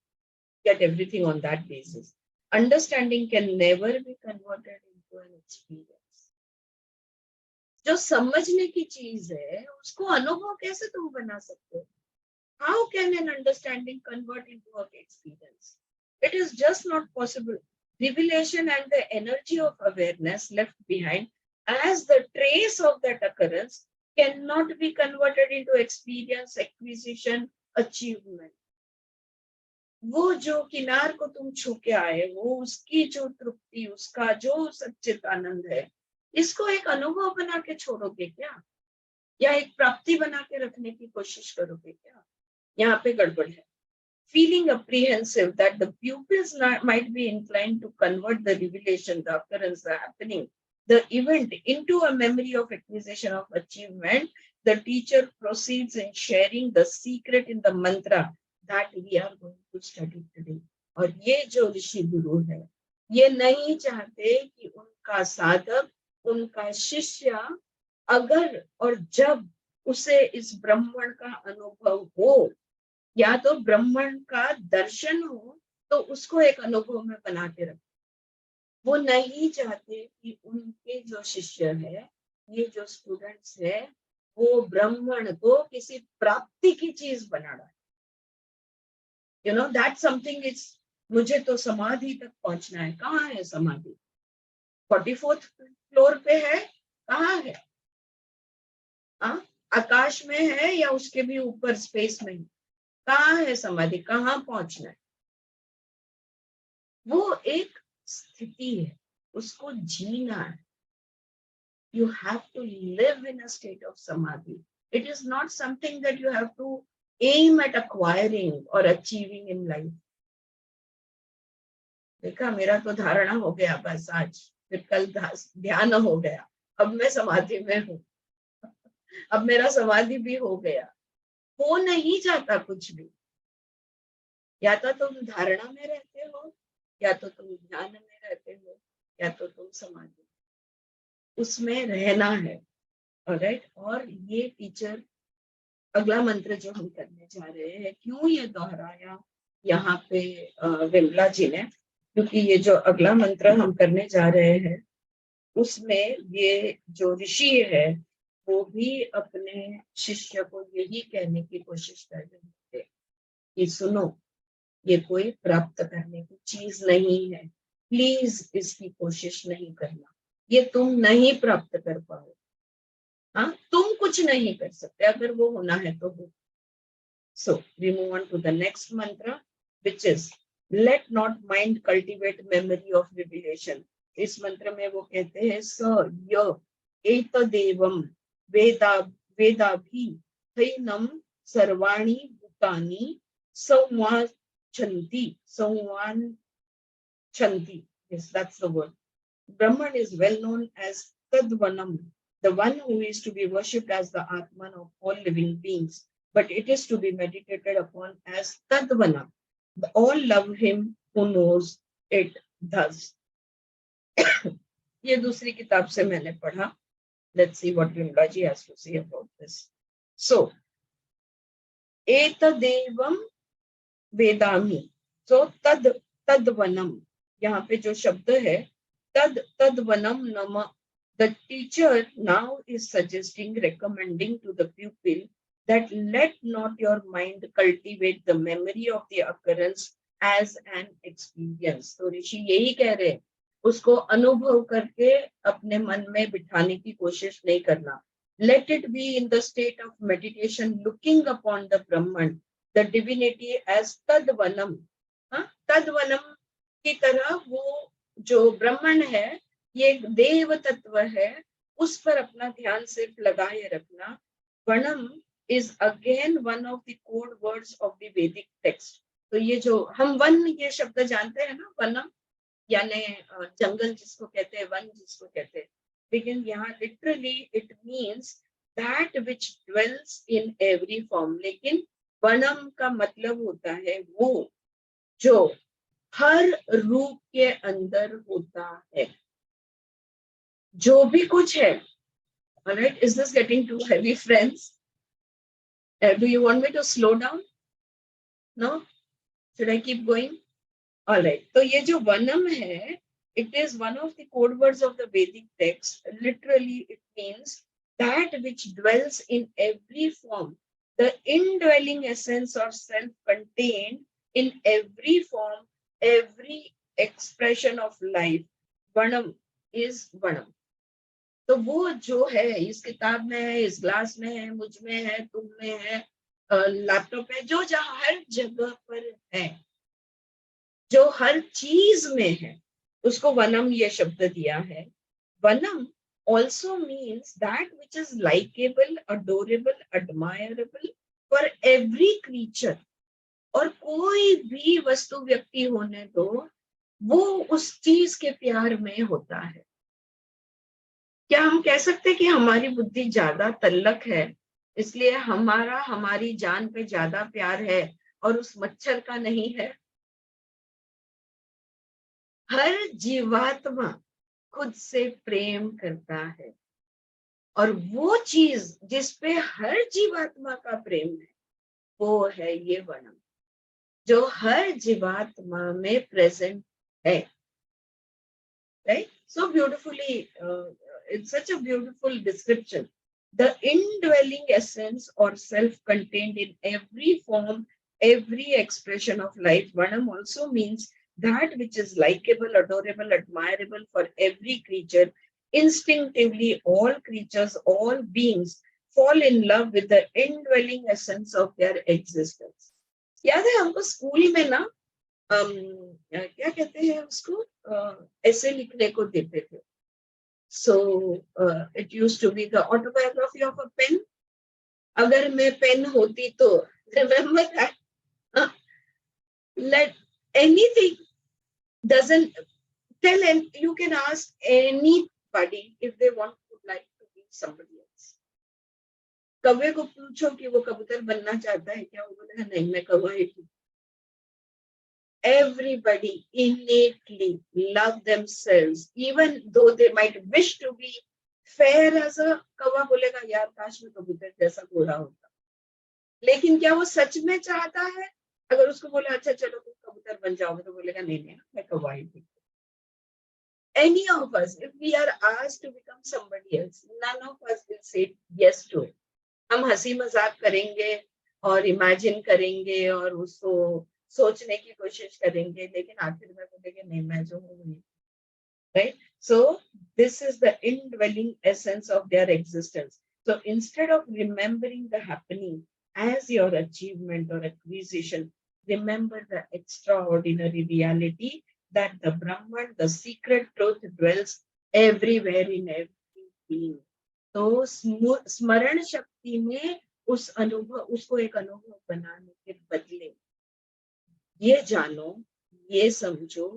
Speaker 1: get everything on that basis. Understanding can never be converted into an experience. जो समझने की चीज है उसको अनुभव कैसे तुम बना सकते हो? How can an understanding convert into an experience? It is just not possible. Revelation and the energy of awareness left behind as the trace of that occurrence cannot be converted into experience, acquisition, achievement. वो जो किनार को तुम छू के आए, वो उसकी जो तृप्ति, उसका जो सच्चित आनंद है, इसको एक अनुभव बना के छोड़ोगे क्या, या एक प्राप्ति बना के रखने की कोशिश करोगे क्या? यहाँ पे गड़बड़ है. Feeling apprehensive that the pupils might be inclined to convert the revelation, the occurrence, the happening, the event into a memory of acquisition of achievement, the teacher proceeds in sharing the secret in the mantra that we are going to study today. और ये जो ऋषि गुरु है, ये नहीं चाहते कि उनका साधक, उनका शिष्य अगर और जब उसे इस ब्रह्मण का अनुभव हो या तो ब्रह्मण का दर्शन हो तो उसको एक अनुभव में बना के रखें. वो नहीं चाहते कि उनके जो शिष्य है, ये जो स्टूडेंट्स है, वो ब्रह्मण को किसी प्राप्ति की चीज बना रहा है. You know, that's something is, मुझे तो समाधि तक पहुंचना है. कहाँ है समाधि? 44th फ्लोर पे है? कहाँ है? आकाश में है या उसके भी ऊपर स्पेस में? कहाँ है समाधि? कहाँ पहुंचना है? वो एक स्थिति है, उसको जीना है. You have to live in a state of samadhi. It is not something that you have to aim at acquiring or achieving in life. देखा, मेरा तो धारणा हो गया बस आज, फिर कल ध्यान हो गया, अब मैं समाधि में हूँ, अब मेरा समाधि भी हो गया. हो नहीं जाता कुछ भी. या तो तुम धारणा में रहते हो, या तो तुम ध्यान में रहते हो, या तो तुम समाधि, उसमें रहना है. ऑलराइट. और ये टीचर अगला मंत्र जो हम करने जा रहे हैं, क्यों ये दोहराया यहाँ पे विमला जी ने, क्योंकि ये जो अगला मंत्र हम करने जा रहे हैं उसमें ये जो ऋषि है वो भी अपने शिष्य को यही कहने की कोशिश कर रहे थे कि सुनो, ये कोई प्राप्त करने की चीज नहीं है. प्लीज इसकी कोशिश नहीं करना, ये तुम नहीं प्राप्त कर पाओ. हाँ, तुम कुछ नहीं कर सकते, अगर वो होना है तो हो. So we move on to the next mantra, which is let not mind cultivate memory of revelation. इस मंत्र में वो कहते हैं स य एतदेवं वेदा वेदाभि थैनम सर्वाणि भूतानि संवाचन्ति. Yes, that's the word. Brahman is well known as Tadvanam, the one who is to be worshipped as the Atman of all living beings, but it is to be meditated upon as Tadvanam. All love him who knows it thus. ये दूसरी किताब से मैंने पढ़ा. Let's see what Vimla ji has to say about this. So, एतदेवम वेदामी। तो तद वनम, यहाँ पे जो शब्द है तद वनम नम, the teacher now is suggesting, recommending to the pupil that let not your mind cultivate the memory of the occurrence as an experience। तो ऋषि यही कह रहे हैं, उसको अनुभव करके अपने मन में बिठाने की कोशिश नहीं करना। Let it be in the state of meditation, looking upon the Brahman, the divinity as तदवनम। हाँ, तदवनम की तरह वो जो ब्राह्मण है, ये देव तत्व है, उस पर अपना ध्यान सिर्फ लगाए रखना। वनम is again one of the code words of the Vedic text. तो ये जो हम वन, ये शब्द जानते हैं ना, वनम यानी जंगल जिसको कहते हैं, वन जिसको कहते हैं, लेकिन यहाँ literally it means that which dwells in every form. लेकिन वनम का मतलब होता है वो जो हर रूप के अंदर होता है, जो भी कुछ है। Alright, is this getting too heavy, friends? Do you want me to slow down? No? Should I keep going? Alright, तो ये जो वनम है, it is one of the code words of the Vedic text. Literally, it means that which dwells in every form, the indwelling essence or self-contained in every form, every expression of life. Vanam is Vanam. तो वो जो है इस किताब में है, इस ग्लास में है, मुझ में है, तुम में है, लैपटॉप है, जो जहाँ हर जगह पर है, जो हर चीज में है, उसको वनम ये शब्द दिया है। वनम also means that which is likeable, adorable, admirable for every creature। और कोई भी वस्तु व्यक्ति होने दो, वो उस चीज के प्यार में होता है। क्या हम कह सकते हैं कि हमारी बुद्धि ज्यादा तल्लक है, इसलिए हमारा हमारी जान पे ज्यादा प्यार है और उस मच्छर का नहीं है? हर जीवात्मा खुद से प्रेम करता है, और वो चीज जिसपे हर जीवात्मा का प्रेम है, वो है ये वनम, जो हर जीवात्मा में प्रेजेंट है। Right? So beautifully, it's such a beautiful description. The indwelling essence or self-contained in every form, every expression of life. Vanam also means that which is likable, adorable, admirable for every creature. Instinctively, all creatures, all beings fall in love with the indwelling essence of their existence. याद है हमको स्कूल में ना क्या कहते हैं उसको, ऐसे लिखने को देते थे। So it used to be the autobiography of a pen. अगर मैं पेन होती तो remember that, let anything doesn't tell, and you can ask anybody if they want to like to be somebody else। कौवे को पूछो कि वो कबूतर बनना चाहता है क्या, वो बोलेगा नहीं मैं कौवा ही हूँ। Everybody innately love themselves, even though they might wish to be fair as a कौवा बोलेगा यार काश में कबूतर जैसा गोरा होता, लेकिन क्या वो सच में चाहता है? अगर उसको बोले अच्छा चलो तुम कबूतर बन जाओगे, तो बोलेगा नहीं नहीं मैं कौवा ही हूँ। Any of us, if we are asked to become somebody else, none of us will say yes to it। हम हंसी मजाक करेंगे और इमेजिन करेंगे और उसको सोचने की कोशिश करेंगे, लेकिन आखिर में बोलेंगे नहीं मैं जो हूँ। Right? So this is the indwelling essence of their existence. So instead of remembering the happening as your achievement or acquisition, remember the extraordinary reality that the Brahman, the secret truth, dwells everywhere in every being। तो स्मरण शक्ति में उस अनुभव, उसको एक अनुभव बनाने के बदले ये जानो, ये समझो,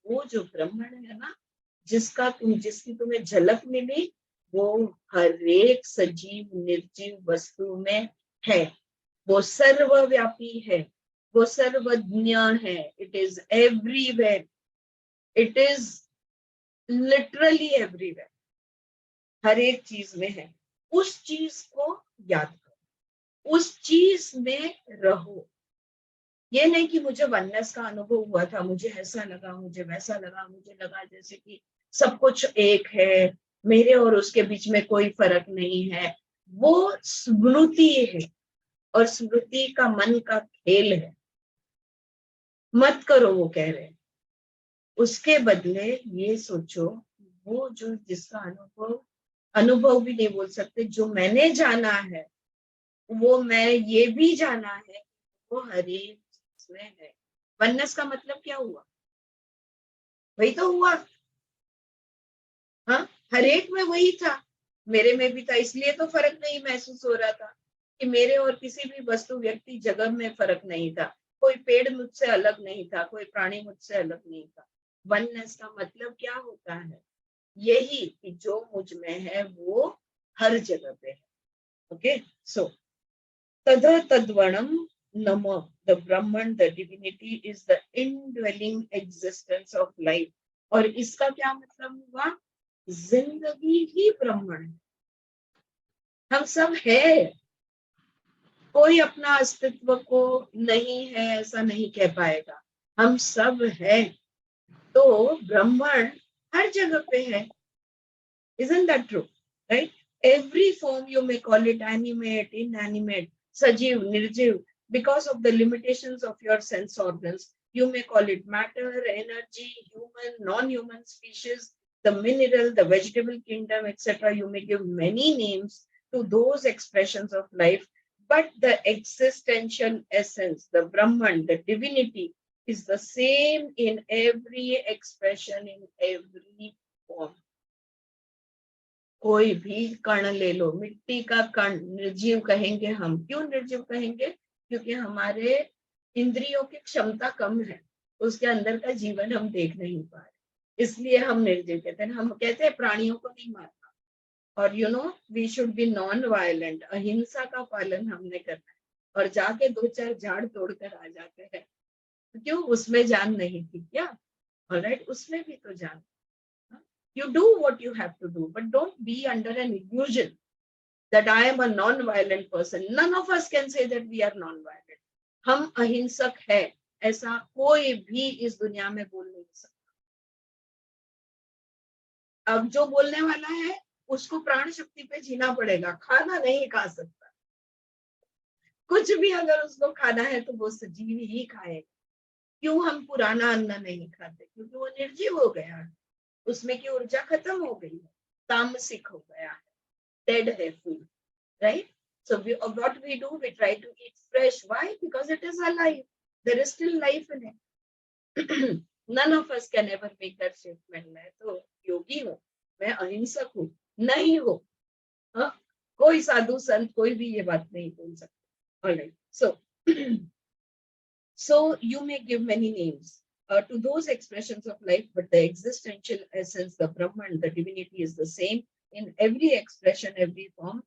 Speaker 1: वो जो ब्रह्मण है ना, जिसकी तुम्हें झलक मिली, वो हर एक सजीव निर्जीव वस्तु में है। वो सर्वव्यापी है, वो सर्वज्ञ है। It is everywhere, it is literally everywhere, हर एक चीज में है। उस चीज को याद करो, उस चीज में रहो। ये नहीं कि मुझे वननेस का अनुभव हुआ था, मुझे ऐसा लगा, मुझे वैसा लगा, मुझे लगा जैसे कि सब कुछ एक है, मेरे और उसके बीच में कोई फर्क नहीं है। वो स्मृति है, और स्मृति का मन का खेल है। मत करो वो कह रहे हैं। उसके बदले ये सोचो, वो जो जिसका अनुभव, अनुभव भी नहीं बोल सकते, जो मैंने जाना है, वो मैं ये भी जाना है, वो हर एक चीज में है। वननेस का मतलब क्या हुआ? वही तो हुआ। हाँ, हर एक में वही था, मेरे में भी था, इसलिए तो फर्क नहीं महसूस हो रहा था कि मेरे और किसी भी वस्तु, व्यक्ति, जगह में फर्क नहीं था। कोई पेड़ मुझसे अलग नहीं था, कोई प्राणी मुझसे अलग नहीं था। वननेस का मतलब क्या होता है? यही कि जो मुझ में है वो हर जगह पे है। ओके, सो तद तद्वणम नम, the Brahman, the divinity is the indwelling existence of life. और इसका क्या मतलब हुआ? जिंदगी ही ब्रह्मण है। हम सब है, कोई अपना अस्तित्व को नहीं है ऐसा नहीं कह पाएगा। हम सब है, तो ब्रह्मण हर जगह पे है। Isn't that true? Right? Every form you may call it, animate, inanimate, sajiv, nirjiv, because of the limitations of your sense organs. You may call it matter, energy, human, non-human species, the mineral, the vegetable kingdom, etc. You may give many names to those expressions of life, but the existential essence, the Brahman, the divinity, is the same in every expression, in every form. कोई भी कण ले लो, मिट्टी का कण निर्जीव कहेंगे हम। क्यों निर्जीव कहेंगे? क्योंकि हमारे इंद्रियों की क्षमता कम है, उसके अंदर का जीवन हम देख नहीं पा रहे, इसलिए हम निर्जीव कहते हैं। हम कहते हैं प्राणियों को नहीं मारना, और we should be non violent, अहिंसा का पालन हमने करना है, और जाके दो चार झाड़ तोड़कर आ जाते हैं। क्यों? उसमें जान नहीं थी क्या? ऑलराइट, उसमें भी तो जान। You do what you have to do, but don't be under an illusion that I am a non-violent person. None of us can say that we are non-violent. हम अहिंसक है, ऐसा कोई भी इस दुनिया में बोल नहीं सकता। अब जो बोलने वाला है उसको प्राण शक्ति पे जीना पड़ेगा, खाना नहीं खा सकता। कुछ भी अगर उसको खाना है तो वो सजीव ही खाएगा। क्यों हम पुराना अन्न नहीं खाते? क्योंकि वो निर्जीव हो गया है, उसमें की ऊर्जा खत्म हो गई है, तामसिक हो गया है, dead है food, right? So what we do, we try to eat fresh. Why? Because it is alive. There is still life in it. None of us can ever make that statement. मैं तो योगी हूँ, मैं अहिंसक हूँ, नहीं हो। हाँ? कोई साधु संत कोई भी ये बात नहीं बोल सकता। All right. So you may give many names to those expressions of life, but the existential essence, the Brahman, the divinity, is the same in every expression, every form.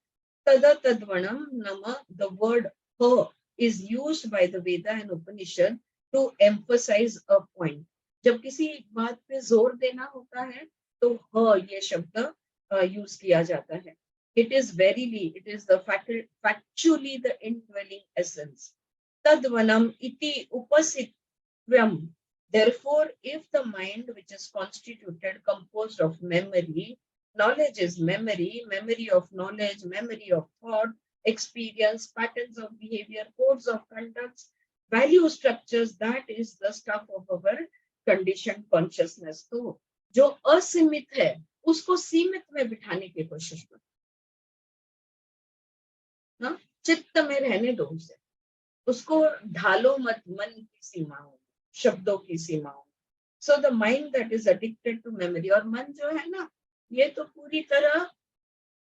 Speaker 1: Tada tadvanam nama, the word ha is used by the Veda and Upanishad to emphasize a point. जब किसी बात पे जोर देना होता है तो ह ये शब्द यूज किया जाता है. It is verily, it is the factually the indwelling essence. Tadvanam iti upasitvam. Therefore, if the mind which is constituted, composed of memory, knowledge is memory, memory of knowledge, memory of thought, experience, patterns of behavior, codes of conduct, value structures, that is the stuff of our conditioned consciousness. तो जो असीमित है उसको सीमित में बिठाने की कोशिश करो ना, चित्त में रहने दो उसे, उसको ढालो मत मन की सीमाओं, शब्दों की सीमाओं. So the mind that is addicted to memory, और मन जो है ना, ये तो पूरी तरह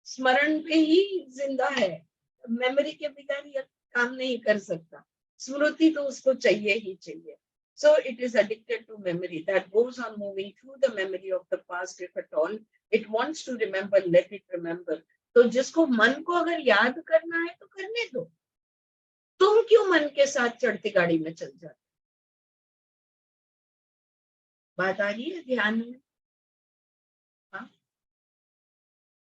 Speaker 1: स्मरण पे ही जिंदा है, मेमोरी के बगैर ये काम नहीं कर सकता, स्मृति तो उसको चाहिए ही चाहिए. So it is addicted to memory that goes on moving through the memory of the past. If at all it wants to remember, let it remember. तो जिसको मन को अगर याद करना है तो करने दो. तुम क्यों मन के साथ चढ़ती गाड़ी में चल जाते? बात आ रही है ध्यान में? हाँ,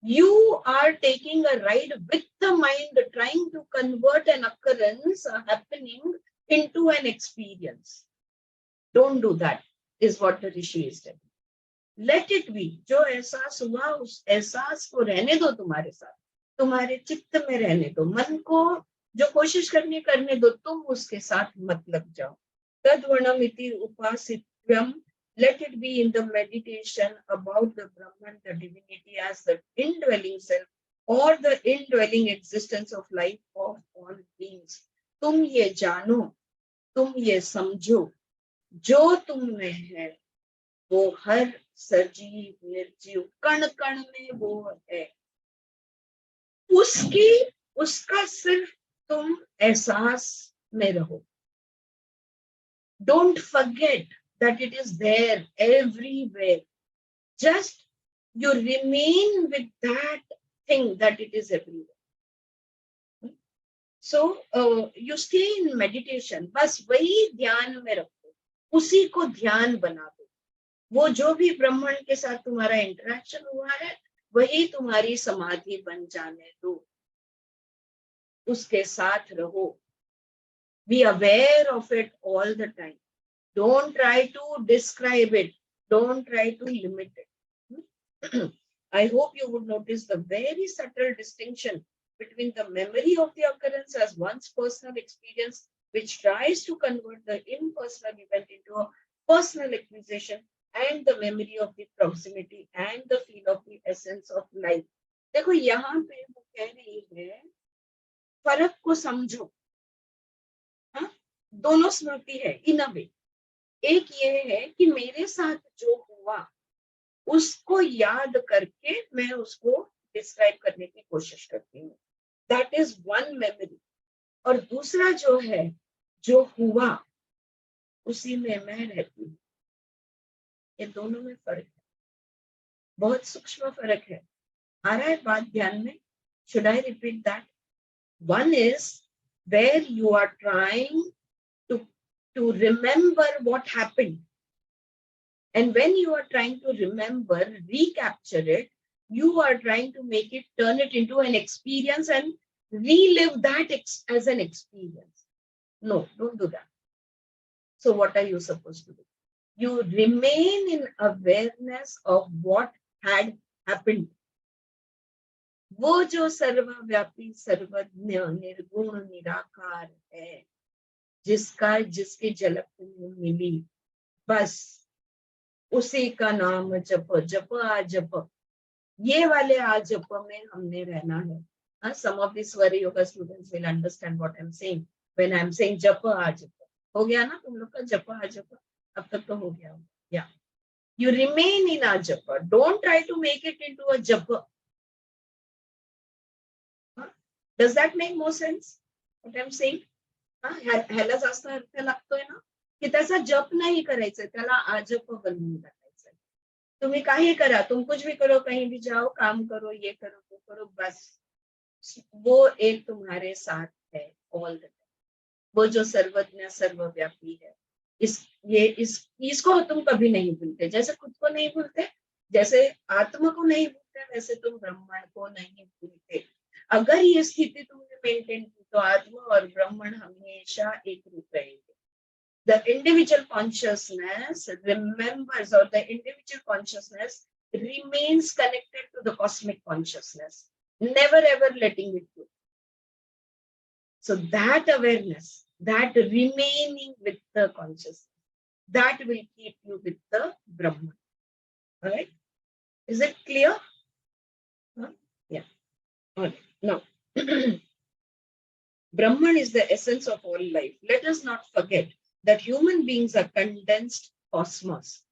Speaker 1: You are taking a ride with the mind, trying to convert an occurrence happening into an experience. Don't do that, is what the Rishi is telling. Let it be. जो एहसास हुआ उस एहसास को रहने दो, तुम्हारे साथ, तुम्हारे चित्त में रहने दो, मन को जो कोशिश करने दो, तुम उसके साथ मत लग जाओ. तद्वर्णम इति उपासित्यम. Let it be in the meditation about the Brahman, the divinity, as the indwelling self or the indwelling existence of life of all beings. तुम ये जानो, तुम ये समझो, जो तुम में है वो हर सजीव निर्जीव कण कण में वो है. उसका सिर्फ तुम एहसास में रहो. Don't forget that it is there everywhere. Just you remain with that thing that it is everywhere. So you stay in meditation. बस वही ध्यान में रखो, उसी को ध्यान बना दो. वो जो भी ब्रह्मण के साथ तुम्हारा इंटरेक्शन हुआ है वही तुम्हारी समाधि बन जाने दो. उसके साथ रहो. Be aware of it all the time. Don't try to describe it. Don't try to limit it. I hope you would notice the very subtle distinction between the memory of the occurrence as one's personal experience, which tries to convert the impersonal event into a personal acquisition, and the memory of the proximity and the feel of the essence of life. देखो यहाँ पे वो कह रही है फर्क को समझो. हाँ, दोनों स्मृति है इन अ वे. एक ये है कि मेरे साथ जो हुआ उसको याद करके मैं उसको डिस्क्राइब करने की कोशिश करती हूँ. That is one memory. और दूसरा जो है, जो हुआ उसी में मैं रहती हूँ. ये दोनों में फर्क है, बहुत सूक्ष्म फर्क है. आ रहा है बात ध्यान में? Should I repeat that? One is where you are trying to remember what happened, and when you are trying to remember, recapture it, you are trying to make it, turn it into an experience and relive that as an experience. No, don't do that. So what are you supposed to do? You remain in awareness of what had happened. वो जो सर्वव्यापी सर्वज्ञ निर्गुण निराकार है, जिसकी झलक तुम्हें मिली, बस उसी का नाम जप. जप आ जप, ये वाले आ जप में हमने रहना है. Some of the Swara Yoga students will understand what I'm saying when I'm saying जप आ जप. हो गया ना तुम लोग का जप आ जप? अब तक तो हो गया. Yeah, you remain in a japa. Don't try to make it into a japa. Does that make more sense what I'm saying? ह्याला जास्त अर्थ लागतोय ना, की त्याचा जप नाही करायचंय, त्याला आजप बनवून टाकायचंय. तुम्ही काही करा, तुम कुछ भी करो, कहीं भी जाओ, काम करो, ये करो, वो करो, बस वो एक तुम्हारे साथ है ऑल द टाइम. वो जो सर्वज्ञ सर्वव्यापी है, इसको तुम कभी नहीं भूलते. जैसे खुद को नहीं भूलते, जैसे आत्मा को नहीं भूलते, वैसे तुम ब्रह्मांड को नहीं भूलते. अगर ये स्थिति तुमने मेंटेन की तो आत्मा और ब्रह्मण हमेशा एक रूप रहेंगे. The individual consciousness remembers, or the individual consciousness remains connected to the cosmic consciousness, never ever letting it go. So that awareness, that remaining with the consciousness, that will keep you with the Brahman. All right? Is it clear? Yeah. All right. Now, Brahman is the essence of all life. Let us not forget that human beings are condensed cosmos.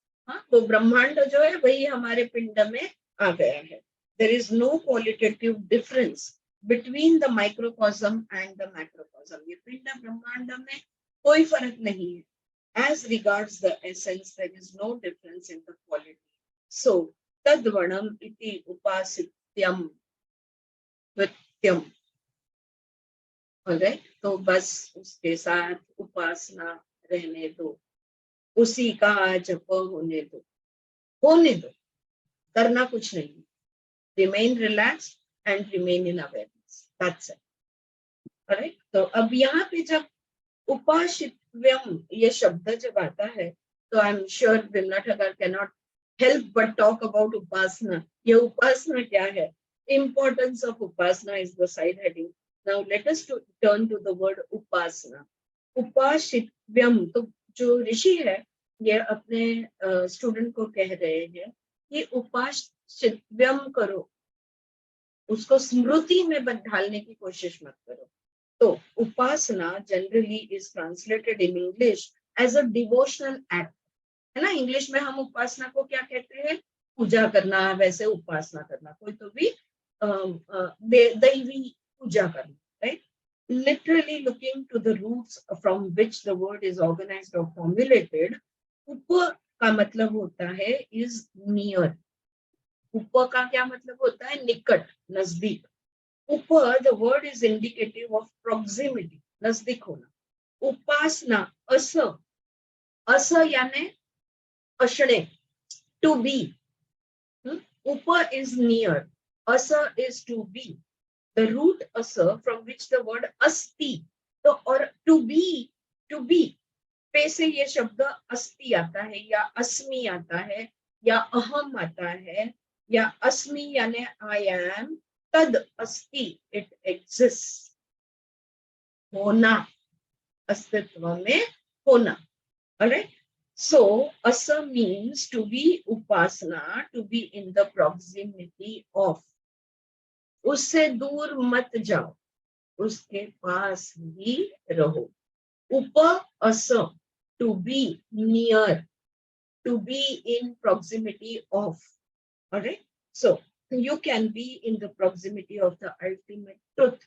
Speaker 1: तो ब्रह्मांड जो है वही हमारे पिंड में आ गया है. There is no qualitative difference between the microcosm and the macrocosm. ये पिंड ब्रह्मांड में कोई फर्क नहीं है. As regards the essence, there is no difference in the quality. So, tadvanam iti upasityam vityam. Alright? तो बस उसके साथ उपासना रहने दो, उसी का जप होने दो, करना कुछ नहीं. remain relaxed and remain in awareness. That's it. All right. तो अब यहाँ पे जब उपाशित्यम ये शब्द जब आता है, तो I am sure Vimla Thakar cannot help but talk about upasana. ये उपासना क्या है? Importance of upasana is the side heading. Now let us turn to the word upasana. उपाशित्यम, तो जो ऋषि है ये अपने स्टूडेंट को कह रहे हैं कि उपाशित्यम करो, उसको स्मृति में ढालने की कोशिश मत करो. तो upasana generally is translated in English as a devotional act, है ना. इंग्लिश में हम उपासना को क्या कहते हैं? पूजा करना. वैसे उपासना करना कोई तो भी दैवी पूजा करना, right. Literally looking to the roots from which the word is organized or formulated, उप का मतलब होता है is near. उप का क्या मतलब होता है? निकट, नजदीक. उप, the word is indicative of proximity, नजदीक होना. उपासना, अस, अस यानी असणे, to be. Upa is near, asa is to be. The root asa from which the word asti, तो और to be पे से ये शब्द अस्ति आता है या अस्मि आता है या अहम आता है या अस्मि यानी आई एम, तद अस्ति इट एग्जिस्ट, होना, अस्तित्व में होना. Alright. So, asa means to be upasana, to be in the proximity of. उससे दूर मत जाओ, उसके पास ही रहो. उप asa, to be near, to be in proximity of. Alright. So, you can be in the proximity of the ultimate truth.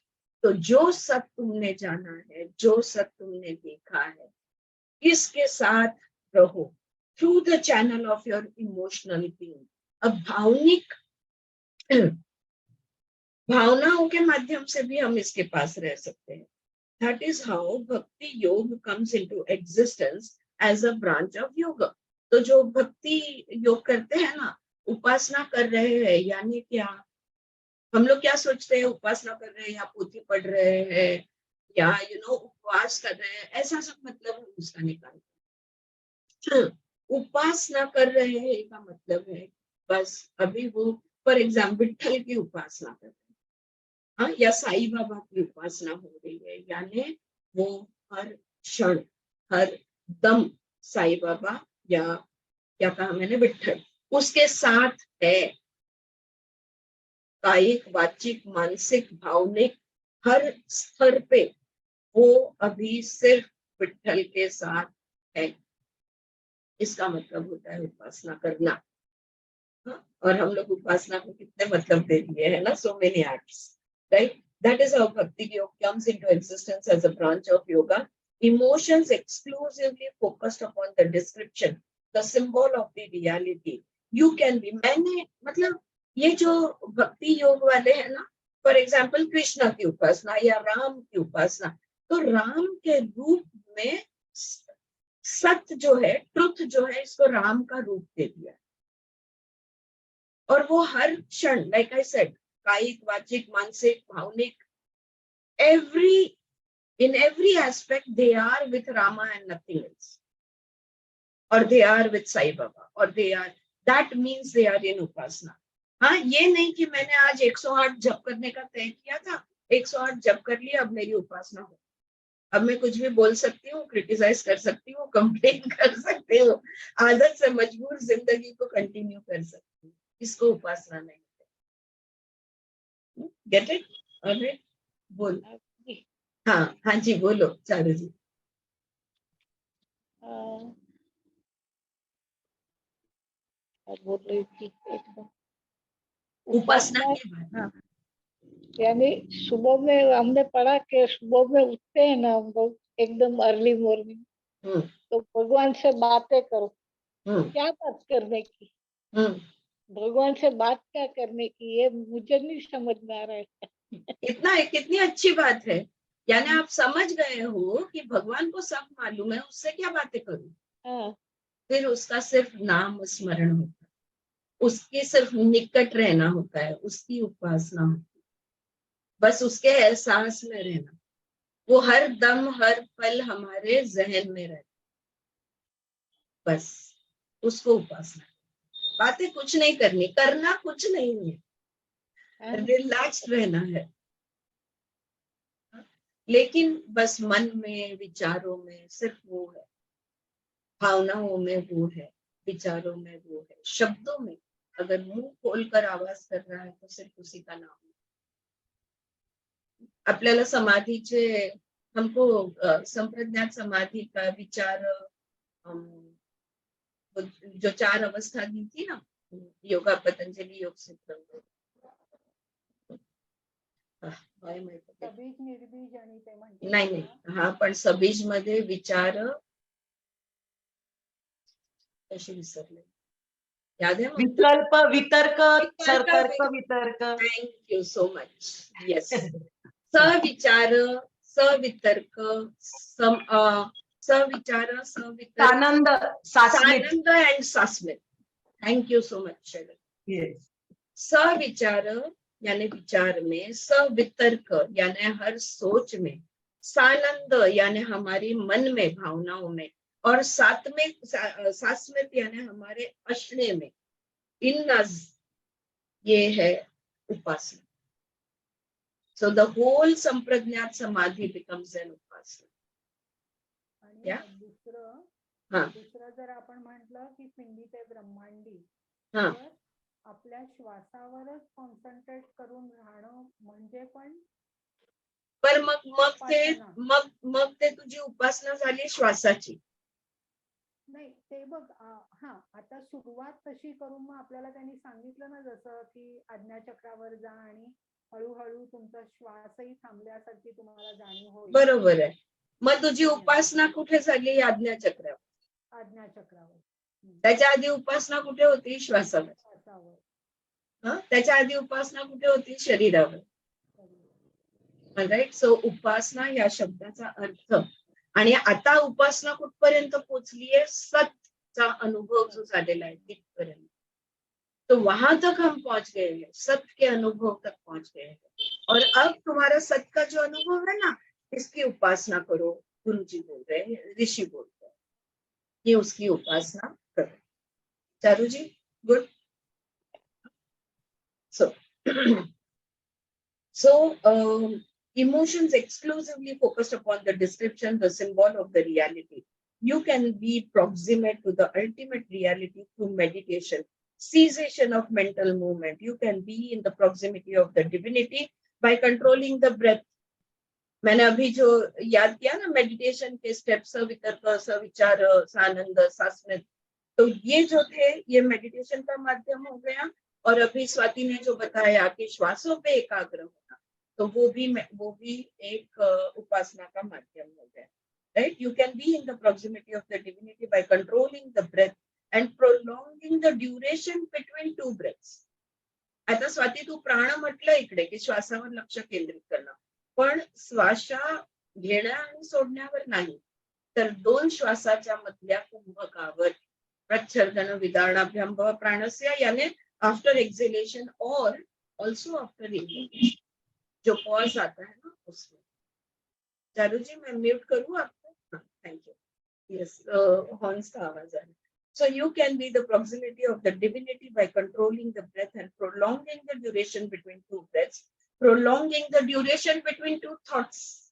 Speaker 1: तो जो सत तुमने जाना है, जो सत तुमने देखा है, इसके साथ रहो. Through the channel of your emotional being. अब भावनिक भावनाओं के माध्यम से भी हम इसके पास रह सकते हैं. That is how bhakti yoga comes into existence as a branch of yoga. तो जो भक्ति योग करते हैं ना, उपासना कर रहे हैं, यानी क्या, हम लोग क्या सोचते हैं? उपासना कर रहे हैं या पोथी पढ़ रहे हैं या उपवास कर रहे हैं, ऐसा सब मतलब हम उसका निकालते. उपासना कर रहे हैं का मतलब है बस अभी वो फॉर एग्जाम्पल विठ्ठल की उपासना कर रहे हैं, हाँ, या साई बाबा की उपासना हो रही है, यानी वो हर क्षण हर दम साई बाबा या क्या कहा मैंने, विठ्ठल उसके साथ है. कायिक, वाचिक, मानसिक, भावनिक हर स्तर पे वो अभी सिर्फ विठ्ठल के साथ है. इसका मतलब होता है उपासना करना. हाँ? और हम लोग उपासना को कितने मतलब दे दिए है ना, so many acts, right. That is how bhakti yoga comes into existence as a branch of yoga. Emotions exclusively focused upon the description, the symbol of the reality. You can be, मैंने मतलब ये जो भक्ति योग वाले हैं ना, फॉर एग्जाम्पल कृष्णा की उपासना या राम की उपासना, तो राम के रूप में सत्य जो है, ट्रुथ जो है, इसको राम का रूप दे दिया. और वो हर क्षण, लाइक आई सेड, कायिक, वाचिक, मानसिक, भावनिक, in every aspect they are with Rama and nothing else, or they are with Sai Baba, or they are, that means they are in upasana. हाँ, ये नहीं कि मैंने आज 108 जप करने का तय किया था, 108 जप कर लिया, अब मेरी उपासना हो. अब मैं कुछ भी बोल सकती हूँ, क्रिटिसाइज कर सकती हूँ, कंप्लेन कर सकती हूँ, आदत से मजबूर जिंदगी को कंटिन्यू कर सकती हूँ. इसको उपासना नहीं. Get it? ऑलराइट, बोल. हाँ जी, बोलो चारू जी.
Speaker 2: बोल रही थी एकदम
Speaker 1: उपासना के बाद, हाँ,
Speaker 2: यानी सुबह में हमने पढ़ा कि सुबह में उठते हैं ना हम लोग एकदम अर्ली मॉर्निंग, तो भगवान से बातें करो. क्या बात करने की? भगवान से बात क्या करने की, ये मुझे नहीं समझ में आ रहा है.
Speaker 1: इतना कितनी अच्छी बात है. यानी आप समझ गए हो कि भगवान को सब मालूम है, उससे क्या बातें करूं. फिर उसका सिर्फ नाम स्मरण होता. उसके सिर्फ निकट रहना होता है, उसकी उपासना होती है, बस उसके एहसास में रहना, वो हर दम हर पल हमारे जहन में रहता, बस उसको उपासना। बातें कुछ नहीं करनी, करना कुछ नहीं है, रिलैक्स्ड रहना है, लेकिन बस मन में विचारों में सिर्फ वो है, भावनाओं में वो है, विचारों में वो है, शब्दों में अगर मुंह खोलकर आवाज कर रहा है तो सिर्फ उसी का नाम है। आपल्याला समाधीचे, हमको संप्रज्ञात समाधी का विचार, जो 4 अवस्था दी थी ना योगा पतंजलि योग सूत्र में, नाही नाही, हा पण सबीज मध्ये विचार कशी विसरले, याद है?
Speaker 3: विकल्प, वितर्क, सरतर्क, वितर्क.
Speaker 1: Thank you so much. Yes, सविचार, सवितर्क, सविचार, सवितर्क,
Speaker 3: सानंद, सास्मित.
Speaker 1: सानंद एंड सास्मित. Thank you so much Shailesh.
Speaker 3: Yes.
Speaker 1: सविचार यानी विचार में, सवितर्क यानी हर सोच में, सानंद यानी हमारी मन में भावनाओं में, और सास्मित यानी हमारे अश्रय में, इन ये है उपासना. So the whole संप्रज्ञात समाधि becomes an उपासना.
Speaker 2: दुसरं जर आपण म्हटलं की पिंडी ते ब्रह्मांडी, तर आपल्या श्वासावरच कॉन्सन्ट्रेट करून राहणं म्हणजे पण,
Speaker 1: पर मग ते तुझी उपासना झाली श्वासाची.
Speaker 2: नाही ते बघ, आता सुरुवात तशी करून मग आपल्याला त्यांनी सांगितलं ना, जसं की आज्ञाचक्रावर जा आणि हळूहळू तुमचा श्वासही थांबल्यासारखी तुम्हाला जाणीव होईल.
Speaker 1: बरोबर आहे. मग तुझी उपासना कुठे झाली? आज्ञाचक्रावर.
Speaker 2: आज्ञाचक्रावर.
Speaker 1: त्याच्या आधी उपासना कुठे होती? श्वासावर. त्याच्या आधी उपासना कुठे होती? शरीरावर. राईट. सो उपासना या शब्दाचा अर्थ, आणि आता उपासना कुठपर्यंत पोहोचलीये? सतचा अनुभव जो झालेला आहे तिथपर्यंत. तो वहां तक हम पहुंच गए हैं, सत के अनुभव तक पहुंच गए हैं. और अब तुम्हारा सत का जो अनुभव है ना, इसकी उपासना करो. गुरु जी बोल रहे हैं, ऋषि बोल रहे हैं, ये उसकी उपासना करो. चारू जी, good. So emotions exclusively focused upon the description, the symbol of the reality. You can be proximate to the ultimate reality through meditation, cessation of mental movement. You can be in the proximity of the divinity by controlling the breath. मैंने अभी जो याद किया ना मेडिटेशन के स्टेप्स, वितर्क, सविचार, सानंद, सास्मित, तो ये जो थे ये मेडिटेशन का माध्यम हो गया. और अभी स्वाति ने जो बताया कि श्वासों पे एकाग्र होना, तो वो भी एक उपासना का माध्यम हो गया. Right. You can be in the proximity of the divinity by controlling the breath and prolonging the duration between 2 breaths. आता स्वाती तू प्राण म्हटलं इकडे की श्वासावर लक्ष केंद्रित करणं, पण श्वासा घेण्या आणि सोडण्यावर नाही, तर 2 श्वासाच्या मधल्या कुंभकावर प्रच्छर्दन विदारणाभ्याम भव प्राणस्य, यानी आफ्टर एक्सेलेशन और ऑल्सो आफ्टर इनहेलेशन, जो पॉज आता है ना उसमें. चारू जी मैं म्यूट करूं आपको? Thank you. यस, हॉर्न्स का आवाज आ रहा है. So you can be the proximity of the divinity by controlling the breath and prolonging the duration between 2 breaths, prolonging the duration between 2 thoughts.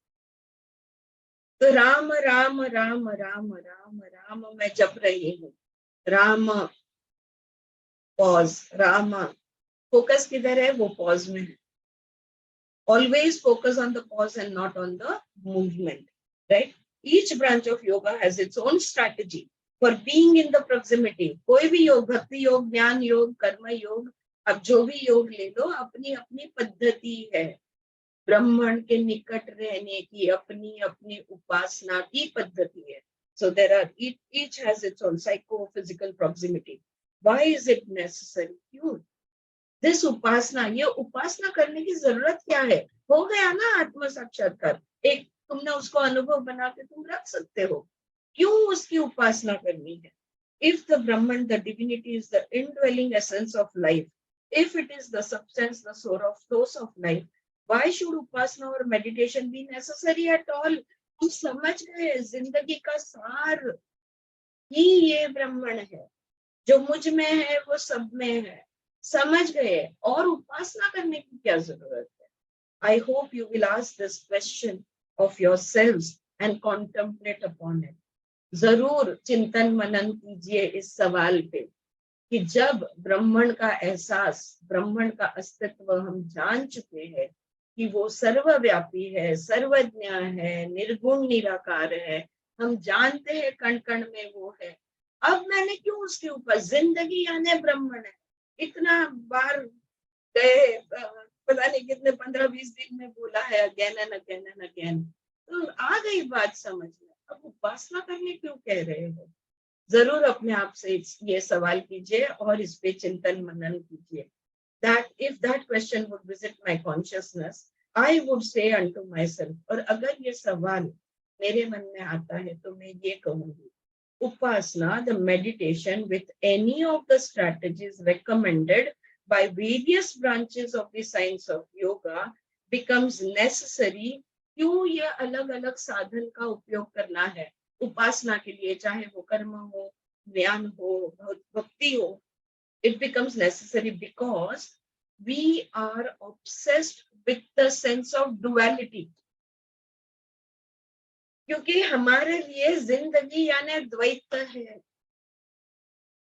Speaker 1: तो राम राम राम राम राम राम मैं जप रही हूँ. राम, पॉज, राम. फोकस किधर है? वो पॉज में है. Always focus on the pause and not on the movement. Right? Each branch of yoga has its own strategy for being in the proximity. कोई भी योग, भक्ति योग, ज्ञान योग, कर्म योग, अब जो भी योग ले लो, अपनी अपनी पद्धति है. ब्रह्मांड के निकट रहने की अपनी अपनी उपासना की पद्धति है. So there are, each has its own psychophysical proximity. Why is it necessary? क्यों? दिस उपासना, ये उपासना करने की जरूरत क्या है? हो गया ना आत्म साक्षात्कार, एक तुमने उसको अनुभव बना के तुम रख सकते हो. क्यों उसकी उपासना करनी है? If the Brahman, the divinity, is the indwelling essence of life, if it is the substance, the source of life, why should upasana or meditation be necessary at all? हम समझ गए जिंदगी का सार ही ये ब्राह्मण है, जो मुझ में है वो सब में है, समझ गए, और उपासना करने की क्या जरूरत है? I hope you will ask this question of yourselves and contemplate upon it. जरूर चिंतन मनन कीजिए इस सवाल पे कि जब ब्रह्मण का एहसास, ब्रह्मण का अस्तित्व हम जान चुके हैं कि वो सर्वव्यापी है, सर्वज्ञ है, निर्गुण निराकार है, हम जानते हैं कण कण में वो है, अब मैंने क्यों उसके ऊपर, जिंदगी यानी ब्रह्मण है, इतना बार गए, पता नहीं कितने 15-20 दिन में बोला है, again and again and again, तो आ गई बात समझ में। अब उपासना करने क्यों कह रहे हो? जरूर अपने आप से ये सवाल कीजिए और इस पे चिंतन मनन कीजिए। That if that question would visit my consciousness, I would say unto myself, और अगर ये सवाल मेरे मन में आता है तो मैं ये कहूंगी, upasana, the meditation with any of the strategies recommended by various branches of the science of yoga becomes necessary। क्यों ये अलग अलग साधन का उपयोग करना है उपासना के लिए, चाहे वो कर्म हो, ज्ञान हो, भक्ति हो? It becomes necessary because we are obsessed with the sense of duality। क्योंकि हमारे लिए जिंदगी यानी द्वैत है,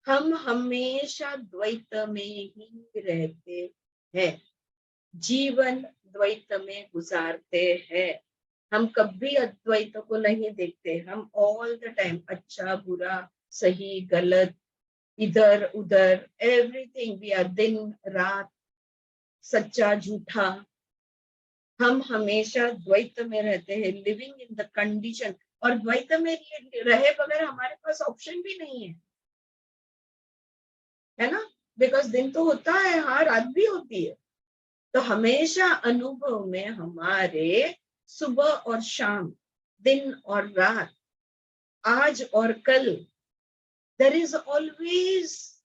Speaker 1: हम हमेशा द्वैत में ही रहते हैं, जीवन द्वैत में गुजारते हैं, हम कभी अद्वैत को नहीं देखते, हम ऑल द टाइम अच्छा बुरा सही गलत इधर उधर एवरीथिंग, वी आर दिन रात सच्चा झूठा, हम हमेशा द्वैत में रहते हैं, लिविंग इन द कंडीशन। और द्वैत में रहे बगैर हमारे पास ऑप्शन भी नहीं है ना, बिकॉज दिन तो होता है, हाँ रात भी होती है, तो हमेशा अनुभव में हमारे सुबह और शाम, दिन और रात, आज और कल, there is always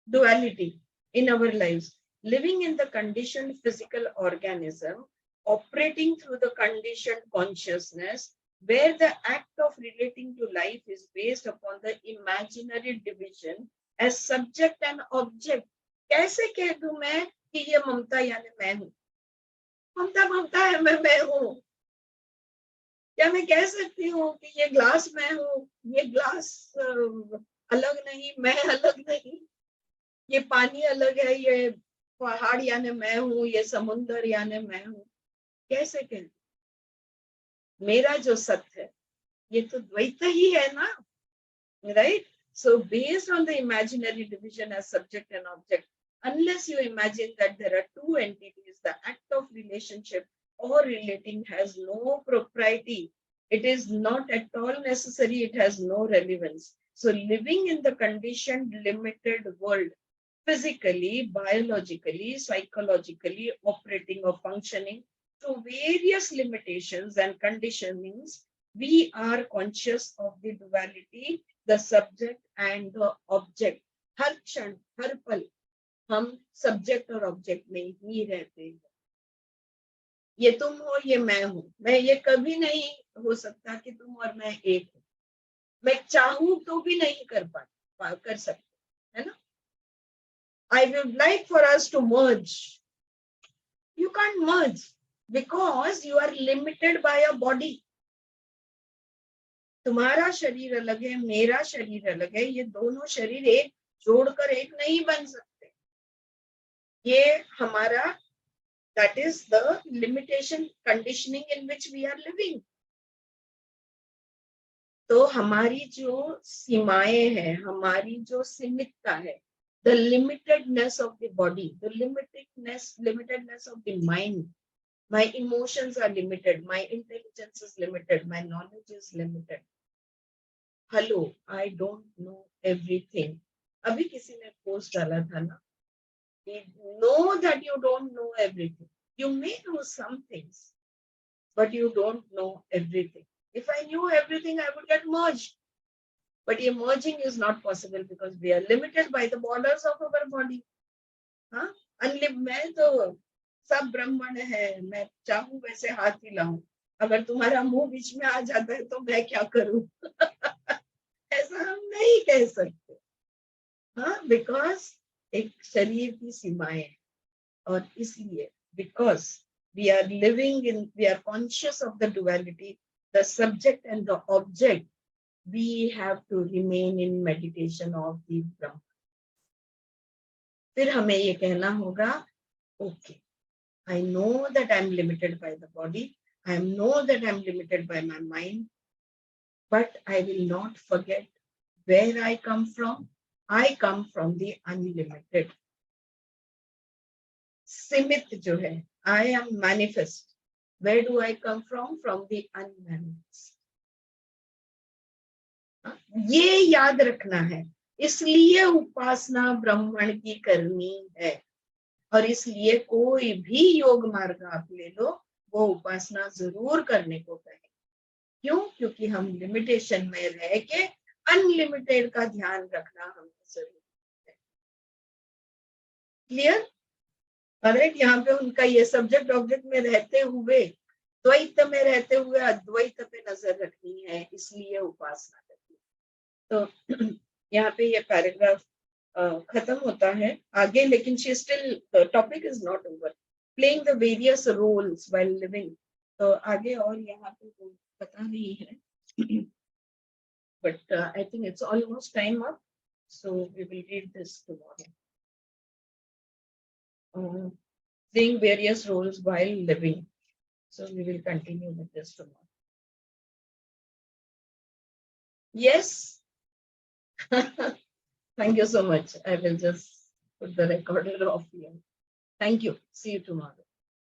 Speaker 1: duality in our lives, living in the conditioned physical organism, operating through the conditioned consciousness, where the act of relating to life is based upon the imaginary division as subject and object। कैसे कह दूं मैं कि ये ममता यानी मैं हूं, ममता ममता है, मैं हूं? क्या मैं कह सकती हूँ कि ये ग्लास मैं हूँ, ये ग्लास अलग नहीं, मैं अलग नहीं, ये पानी अलग है, ये पहाड़ यानी मैं हूँ, ये समुंदर यानी मैं हूँ? कैसे कह? मेरा जो सत्य है ये तो द्वैत ही है ना, right? So based on the imaginary division as subject and object, unless you imagine that there are two entities, the act of relationship or relating has no propriety. It is not at all necessary. It has no relevance. So living in the conditioned, limited world, physically, biologically, psychologically, operating or functioning through various limitations and conditionings, we are conscious of the duality, the subject and the object। हर क्षण हर पल हम सब्जेक्ट और ऑब्जेक्ट में ही रहते हैं। ये तुम हो, ये मैं हूं, मैं ये कभी नहीं हो सकता कि तुम और मैं एक हो, मैं चाहूं तो भी नहीं कर सकते, है ना? I would like for us to merge. You can't merge because you are limited by a body। तुम्हारा शरीर अलग है, मेरा शरीर अलग है, ये दोनों शरीर एक जोड़कर एक नहीं बन सकते। ये हमारा, that is the limitation conditioning in which we are living। तो हमारी जो सीमाएं हैं, हमारी जो सीमितता है, the limitedness of the body, the limitedness of the mind, my emotions are limited, my intelligence is limited, my knowledge is limited। Hello, I don't know everything। अभी किसी ने पोस्ट डाला था ना, know that you don't know everything, you may know some things but you don't know everything। If I knew everything I would get merged, But emerging is not possible because we are limited by the borders of our body. हाँ, मैं तो सब ब्राह्मण है, मैं चाहूं वैसे हाथ हिलाऊं, अगर तुम्हारा मुंह बीच में आ जाता है तो मैं क्या करूं? ऐसा हम नहीं कह सकते, हाँ, बिकॉज एक शरीर की सीमाएं, और इसलिए because we are living in, we are conscious of the duality, the subject and the object, we have to remain in meditation of the Brahma. फिर हमें ये कहना होगा, okay, I know that I'm limited by the body, I know that I'm limited by my mind, but I will not forget where I come from. I come from the unlimited. Simit jo hai, I am manifest. Where do I come from? From the unmanifest. ये याद रखना है, इसलिए उपासना ब्राह्मण की करनी है, और इसलिए कोई भी योग मार्ग आप ले लो, वो उपासना जरूर करने को कहे। क्यों? क्योंकि हम लिमिटेशन में रह के अनलिमिटेड का ध्यान रखना हमें जरूरी है। क्लियर? करेक्ट? यहाँ पे उनका ये सब्जेक्ट ऑब्जेक्ट में रहते हुए, द्वैत में रहते हुए अद्वैत पे नजर रखनी है, इसलिए उपासना करनी है। तो यहाँ पे ये पैराग्राफ खत्म होता है आगे, लेकिन she still topic is not over, playing the various roles while living. तो आगे और यहाँ पे तो पता नहीं है, but I think it's almost time up, so we will read this tomorrow. Playing various roles while living. So we will continue with this tomorrow. Yes. Thank you so much. I will just put the recorder off here. Thank you. See you tomorrow.